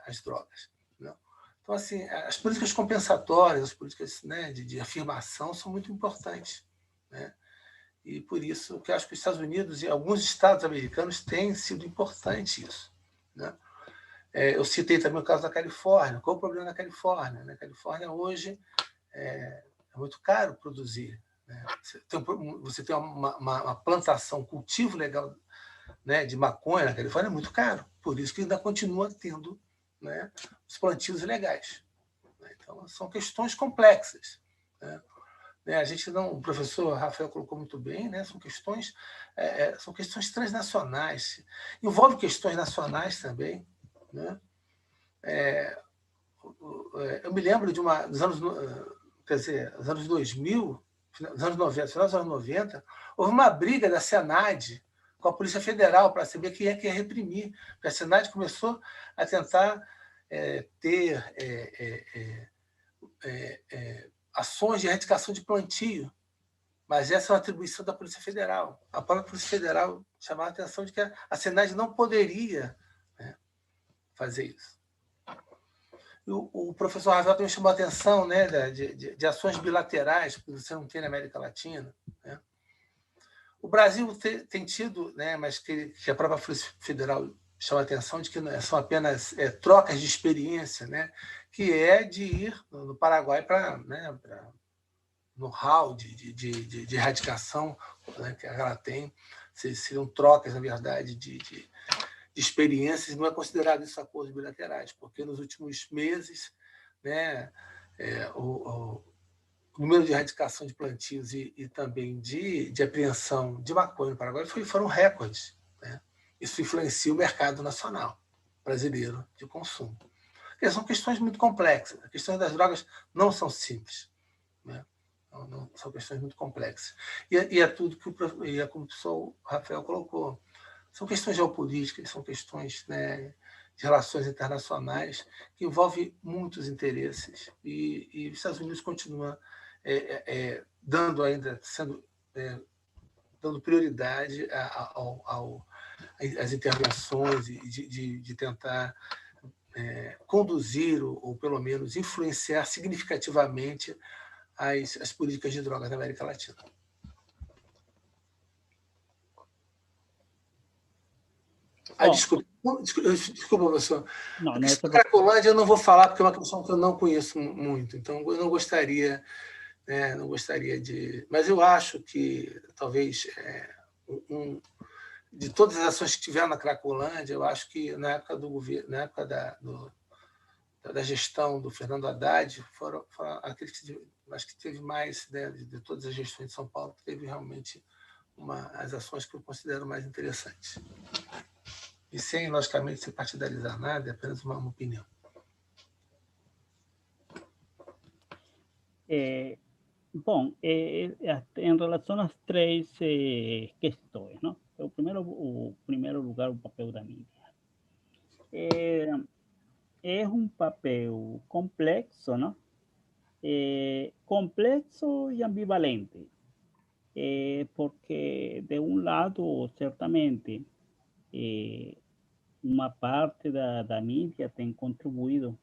às drogas. Né? Então, assim, as políticas compensatórias, as políticas, né, de afirmação são muito importantes. Né? E por isso que eu acho que os Estados Unidos e alguns estados americanos têm sido importante isso. Né? Eu citei também o caso da Califórnia. Qual o problema da Califórnia? Na Califórnia, hoje, é muito caro produzir. Né? Você tem uma plantação, um cultivo legal, né, de maconha na Califórnia é muito caro. Por isso que ainda continua tendo, né, os plantios ilegais. Então, são questões complexas. Né? A gente não, o professor Rafael colocou muito bem, né? São questões transnacionais, envolve questões nacionais também, né? Eu me lembro dos anos, os anos 2000, nos anos 90, final dos anos 90, houve uma briga da Senad com a Polícia Federal para saber quem é que ia reprimir. Porque a Senad começou a tentar ter ações de erradicação de plantio, mas essa é uma atribuição da Polícia Federal. A própria Polícia Federal chamava a atenção de que a Senad não poderia, né, fazer isso. O professor Rafael também chamou a atenção, né, de ações bilaterais que você não tem na América Latina. Né? O Brasil tem tido, né, mas que a própria Polícia Federal chama a atenção de que são apenas trocas de experiência, né, que é de ir no Paraguai para, né, know-how de erradicação, né, que ela tem. Seriam trocas, na verdade, de experiências, não é considerado isso acordos bilaterais, porque nos últimos meses, né, o número de erradicação de plantios e também de apreensão de maconha no Paraguai foram recordes. Né? Isso influencia o mercado nacional brasileiro de consumo. Porque são questões muito complexas. As questões das drogas não são simples. Né? Não, são questões muito complexas. E é tudo que como o professor Rafael colocou. São questões geopolíticas, são questões, né, de relações internacionais que envolvem muitos interesses. E os Estados Unidos continuam dando prioridade às intervenções e de tentar conduzir ou pelo menos influenciar significativamente as políticas de drogas na América Latina. Desculpa, professor. Não, A Cracolândia eu não vou falar porque é uma questão que eu não conheço muito, então eu não gostaria, né, de... Mas eu acho que talvez de todas as ações que tiveram na Cracolândia, eu acho que na época do governo, na época da gestão do Fernando Haddad, foram aqueles que acho que teve mais, né, de todas as gestões de São Paulo, teve realmente as ações que eu considero mais interessantes. E sem, logicamente, se partidarizar nada, é apenas uma opinião. Bom, em relação às três questões, não? O primeiro lugar, o papel da mídia. É um papel complexo, não? Complexo e ambivalente, porque, de um lado, certamente, uma parte da mídia tem contribuído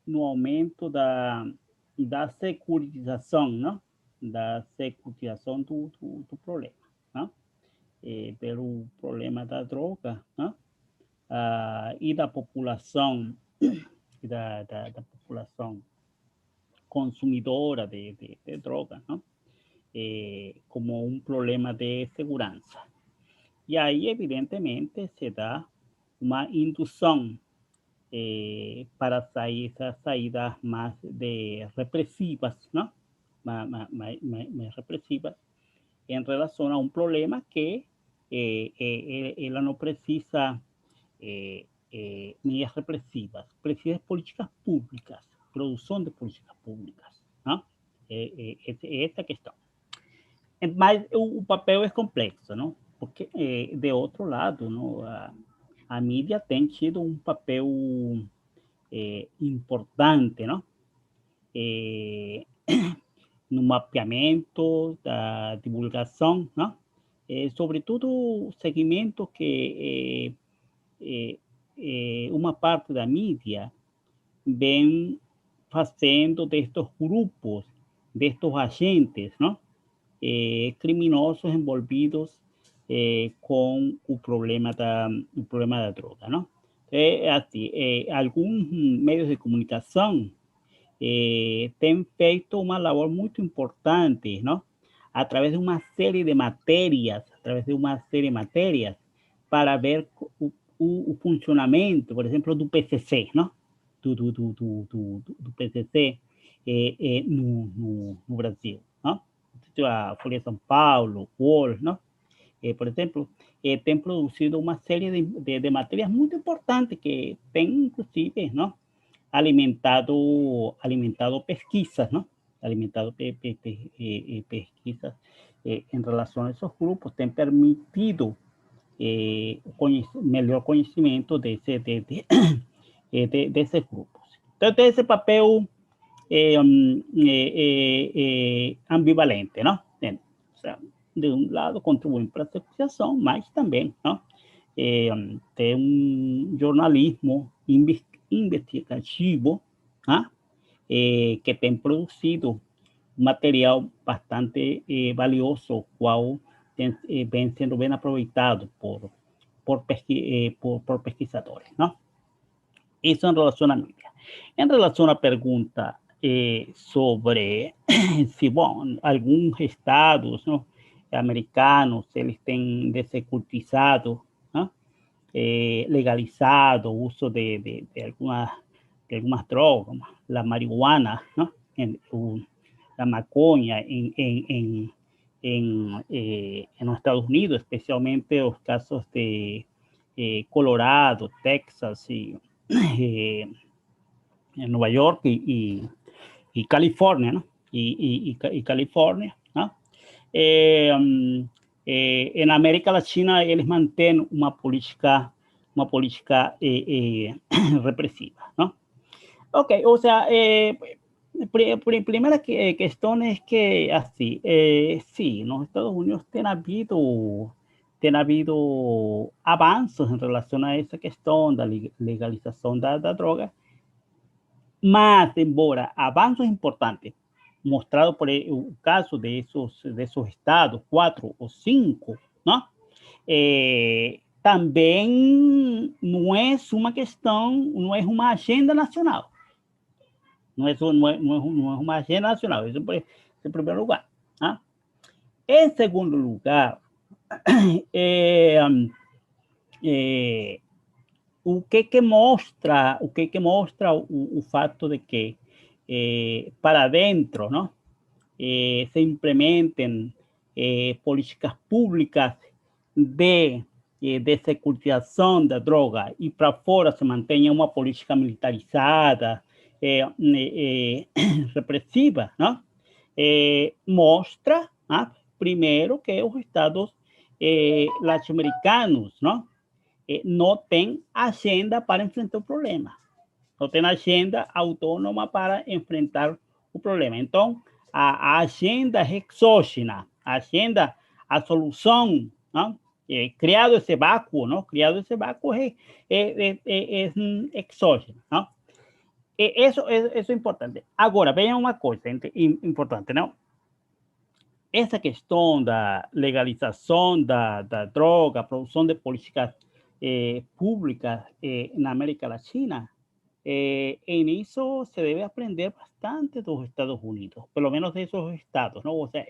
no aumento da securitização, não? Da securitização do problema, não? Pelo problema da droga, não? E da população, da população consumidora de droga, não? Como um problema de segurança. E aí, evidentemente, se dá uma indução para essas saídas mais repressivas, não? Mais repressivas, em relação a um problema que ela não precisa medidas repressivas, precisa de políticas públicas, produção de políticas públicas, não? Essa é a questão. Mas o papel é complexo, não? Porque, de outro lado, não, a mídia tem tido um papel importante, não? No mapeamento, da divulgação, não? Sobretudo o segmento que uma parte da mídia vem fazendo destes grupos, destes agentes, não? Criminosos envolvidos com o problema da droga, não? Assim, alguns meios de comunicação têm feito uma labor muito importante, não? Através de uma série de matérias, para ver o funcionamento, por exemplo, do PCC, não? Do PCC no Brasil, não? A Folha de São Paulo, UOL, não? Por exemplo, tem produzido uma série de matérias muito importantes que tem, inclusive, não? alimentado pesquisas, não? Alimentado pesquisas em relação a esses grupos, tem permitido melhor conhecimento desses grupos. Então, tem esse papel ambivalente, não? O sea, de um lado, contribuem para a securização, mas também, não? Tem um jornalismo investigativo, que tem produzido material bastante valioso, qual vem sendo bem aproveitado por pesquisadores, não? Isso em relação à mídia. Em relação à pergunta sobre se, bom, alguns estados, não, americanos, eles têm dessecuritizado, não? Legalizado o uso de algumas drogas, la marihuana, ¿no? La maconha en los Estados Unidos, especialmente los casos de Colorado, Texas y en Nueva York y California, ¿no? Y California, ¿no? En América Latina eles mantêm uma política represiva, ¿no? Ok, o sea, primera cuestión es que así, sí, en los Estados Unidos han habido avances en relación a esa cuestión de la legalización de la droga, mas, embora avances importantes mostrado por el caso de esos estados, 4 o 5, ¿no? também não é uma questão, não é uma agenda nacional. Não é uma agenda nacional, isso em primeiro lugar. Né? Em segundo lugar, o que mostra o fato de que para dentro, ¿no? Se implementen políticas públicas de securitização da droga e para fora se mantenha uma política militarizada, repressiva, ¿no? Mostra, ¿no? Primeiro, que os estados latino-americanos, ¿no? Não têm agenda para enfrentar o problema. Não tem agenda autônoma para enfrentar o problema. Então, a agenda exógena, a solução, ¿no? Criado esse vácuo, ¿no? Criado esse vácuo é exógeno, ¿no? Isso é importante. Agora, vejam uma coisa importante, não? Essa questão da legalização da droga, a produção de políticas públicas na América Latina, en eso se debe aprender bastante de los Estados Unidos, por lo menos de esos estados, ¿no? O sea,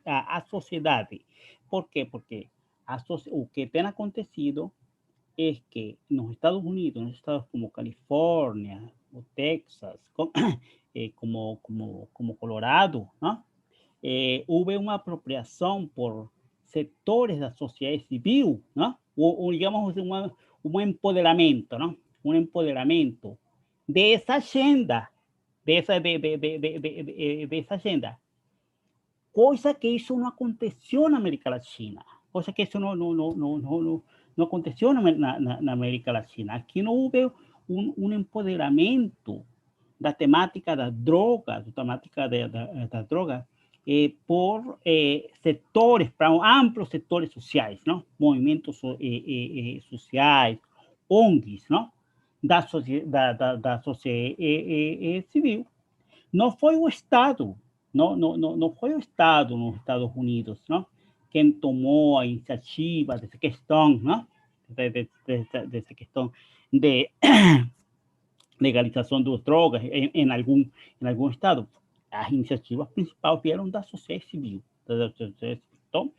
a sociedad. ¿Por qué? Porque lo que te ha acontecido es que en los Estados Unidos, en estados como California o Texas, como Colorado, ¿no? Hubo una apropiación por sectores de la sociedad civil, ¿no? O digamos, un empoderamiento, ¿no? Un empoderamento de esa agenda, de esa agenda, cosa que eso no aconteció en América Latina, cosa que eso no aconteció en América Latina. Aquí no hubo un empoderamento da temática da droga, por sectores, para amplios sectores sociais, ¿no? Movimentos sociais, ONGs, ¿no? Da sociedade civil. Não foi o Estado, não foi o Estado nos Estados Unidos, não? Quem tomou a iniciativa dessa questão, não? Dessa questão de legalização das drogas em algum estado. As iniciativas principais vieram da sociedade civil. Então,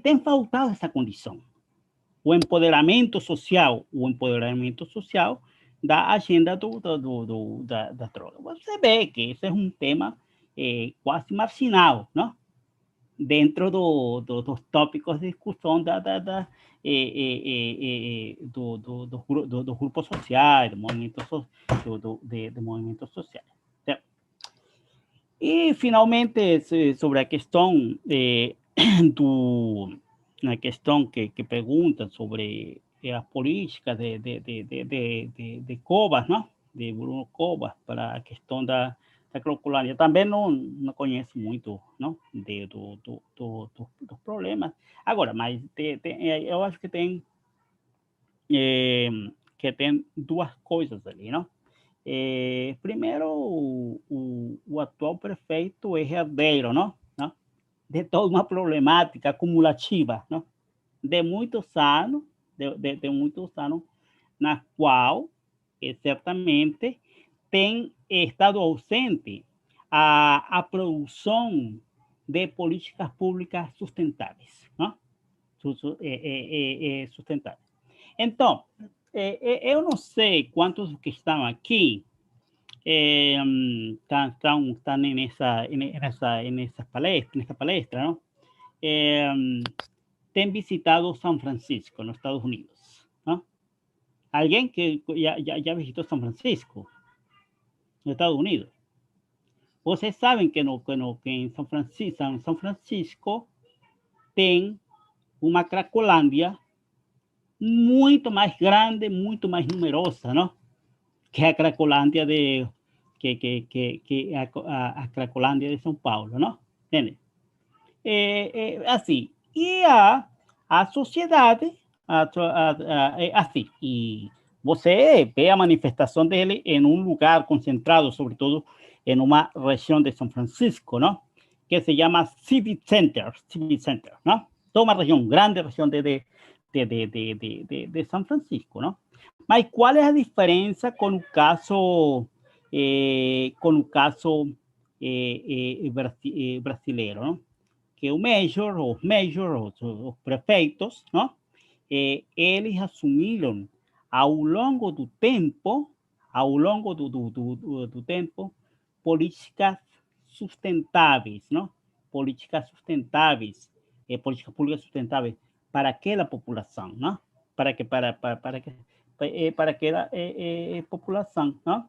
tem faltado essa condição. O empoderamento social da agenda da droga. Você vê que esse é um tema quase marginal, não? Dentro dos tópicos de discussão dos grupos sociais, de movimentos sociais. E, finalmente, sobre a questão na questão que pergunta sobre as políticas de Covas, não? De Bruno Covas, para a questão da Cracolândia. Também não conheço muito, não? Dos problemas. Agora, mas eu acho que tem duas coisas ali, não? Primeiro, o atual prefeito é herdeiro, não? De toda uma problemática acumulativa, não? De muitos anos, na qual certamente tem estado ausente a produção de políticas públicas sustentáveis, não? Sustentáveis. Então, eu não sei quantos que estão aqui estão nessa palestra, não? Tem visitado São Francisco, nos Estados Unidos, não? Alguém que já visitou São Francisco, nos Estados Unidos? Vocês sabem que em São Francisco tem uma Cracolândia muito mais grande, muito mais numerosa, não? Que a Cracolândia a Cracolândia de São Paulo, não? Entende? Assim, e a sociedade, assim, e você vê a manifestação dele em um lugar concentrado, sobretudo em uma região de São Francisco, não? Que se chama Civic Center, não? Toda uma região, grande região de de São Francisco, não? Mas qual é a diferença com o caso brasileiro, não? Que o os prefeitos, não? Eles assumiram ao longo do tempo, políticas sustentáveis, não? Políticas públicas sustentáveis para aquela população, não? Para aquela população, não?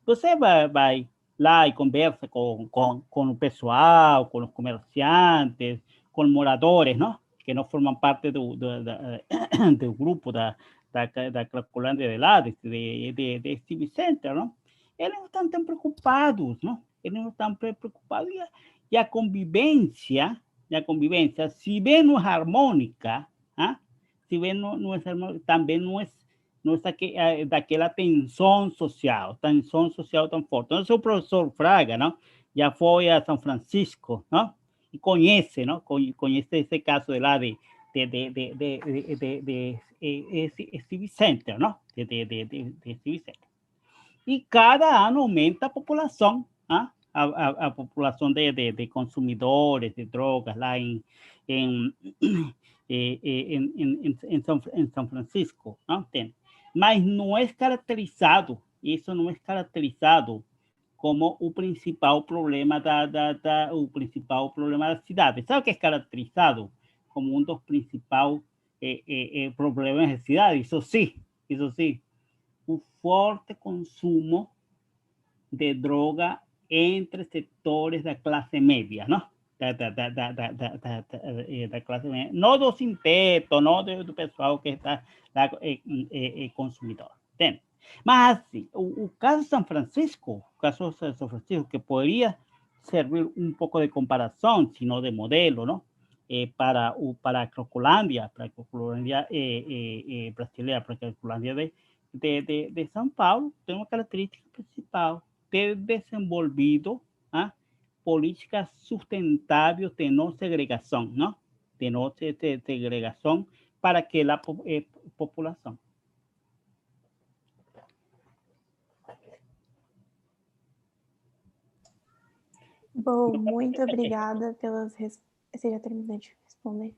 Você vai lá e conversa com o pessoal, com os comerciantes, com moradores, não? Que não formam parte do grupo da Cracolândia de lá, de Civic Center, não? Eles não estão tão preocupados, não? Eles não estão preocupados. E a convivência, se bem não é harmônica, se bem não é harmônica, também não é daquela tensão social tão forte. Então, o professor Fraga, não? Já foi a São Francisco, não? E conhece, não? Conhece esse caso de lá de Civic Center, não? De Civic Center. E cada ano aumenta a população, a população de consumidores de drogas lá em São Francisco, não tem. Mas não é caracterizado, isso não é caracterizado como o principal problema da cidade. Sabe o que é caracterizado como um dos principais problemas da cidade? Isso sim, o forte consumo de droga entre setores da classe média, não? Da classe média, não do sem-teto, não do pessoal que está lá, consumidor, entende? Mas, assim, o caso de São Francisco, que poderia servir um pouco de comparação, se não de modelo, não? Para a Cracolândia brasileira, para a Cracolândia de São Paulo, tem uma característica principal: ter desenvolvido políticas sustentáveis de não segregação, não? De não segregação para aquela população. Bom, muito obrigada pelas respostas. Você já terminou de responder?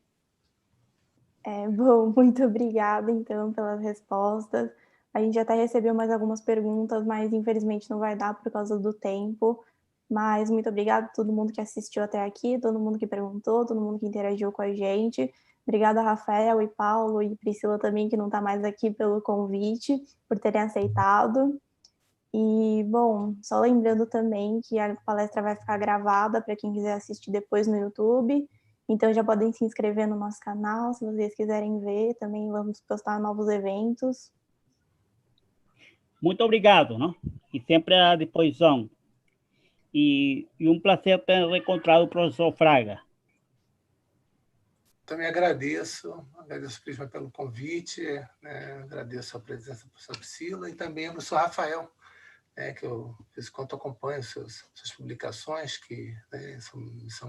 Bom, muito obrigada, então, pelas respostas. A gente até recebeu mais algumas perguntas, mas infelizmente não vai dar por causa do tempo. Mas muito obrigada a todo mundo que assistiu até aqui, todo mundo que perguntou, todo mundo que interagiu com a gente. Obrigada, Rafael e Paulo e Priscila também, que não está mais aqui, pelo convite, por terem aceitado. E, bom, só lembrando também que a palestra vai ficar gravada para quem quiser assistir depois no YouTube. Então, já podem se inscrever no nosso canal, se vocês quiserem ver. Também vamos postar novos eventos. Muito obrigado, não? E sempre à disposição. E um prazer ter encontrado o professor Fraga. Também agradeço Prisma pelo convite, né? Agradeço a presença do professor Priscila e também ao professor Rafael, que eu, de vez em quando, acompanho suas publicações, que, né, são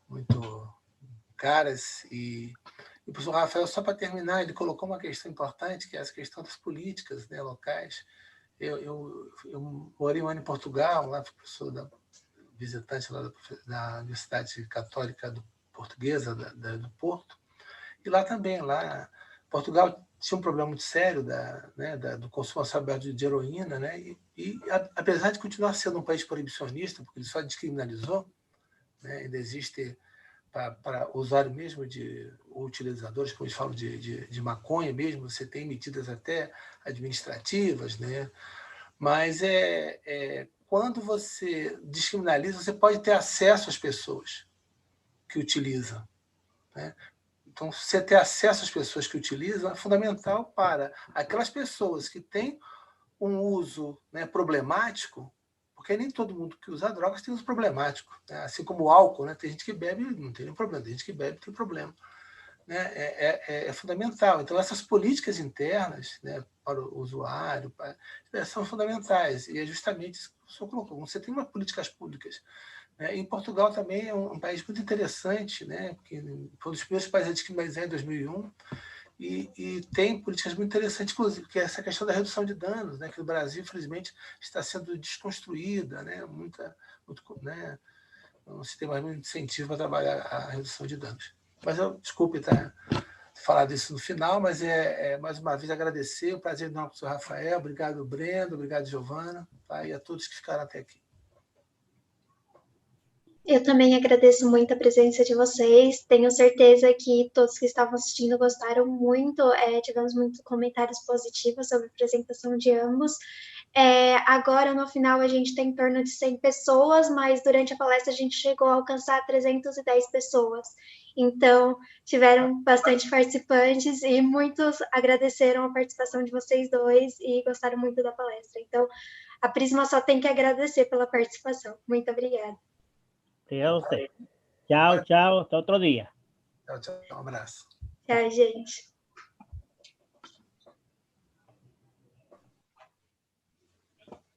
muito caras. E o professor Rafael, só para terminar, ele colocou uma questão importante, que é essa questão das políticas, né, locais. Eu morei um ano em Portugal, lá fui professor visitante lá da Universidade Católica Portuguesa do Porto, e lá também, Portugal tinha um problema muito sério do consumo aberto de heroína, né? E apesar de continuar sendo um país proibicionista, porque ele só descriminalizou, né? Ainda existe para usuário mesmo ou utilizadores, como eles falam, de maconha mesmo, você tem medidas até administrativas, né? Mas quando você descriminaliza, você pode ter acesso às pessoas que utilizam, né? Então, você ter acesso às pessoas que utilizam é fundamental para aquelas pessoas que têm um uso, né, problemático, porque nem todo mundo que usa drogas tem uso problemático, né? Assim como o álcool, né? Tem gente que bebe e não tem nenhum problema, tem gente que bebe e tem problema, né? É fundamental. Então, essas políticas internas, né, para o usuário são fundamentais, e é justamente isso que o senhor colocou. Você tem uma políticas públicas, Em Portugal também é um país muito interessante, né? Porque foi um dos primeiros países a descriminalizar em 2001, e tem políticas muito interessantes, inclusive, que é essa questão da redução de danos, né? Que no Brasil, infelizmente, está sendo desconstruída, né? Né? Não se tem mais muito incentivo para trabalhar a redução de danos. Mas desculpe falar disso no final, mas mais uma vez agradecer, um prazer enorme para o senhor Rafael, obrigado, Brenda, obrigado, Giovana, tá? E a todos que ficaram até aqui. Eu também agradeço muito a presença de vocês. Tenho certeza que todos que estavam assistindo gostaram muito. Tivemos muitos comentários positivos sobre a apresentação de ambos. Agora, no final, a gente tem em torno de 100 pessoas, mas durante a palestra a gente chegou a alcançar 310 pessoas. Então, tiveram bastante participantes e muitos agradeceram a participação de vocês dois e gostaram muito da palestra. Então, a Prisma só tem que agradecer pela participação. Muito obrigada. Tchau, tchau. Até outro dia. Tchau, tchau. Um abraço. Tchau, gente.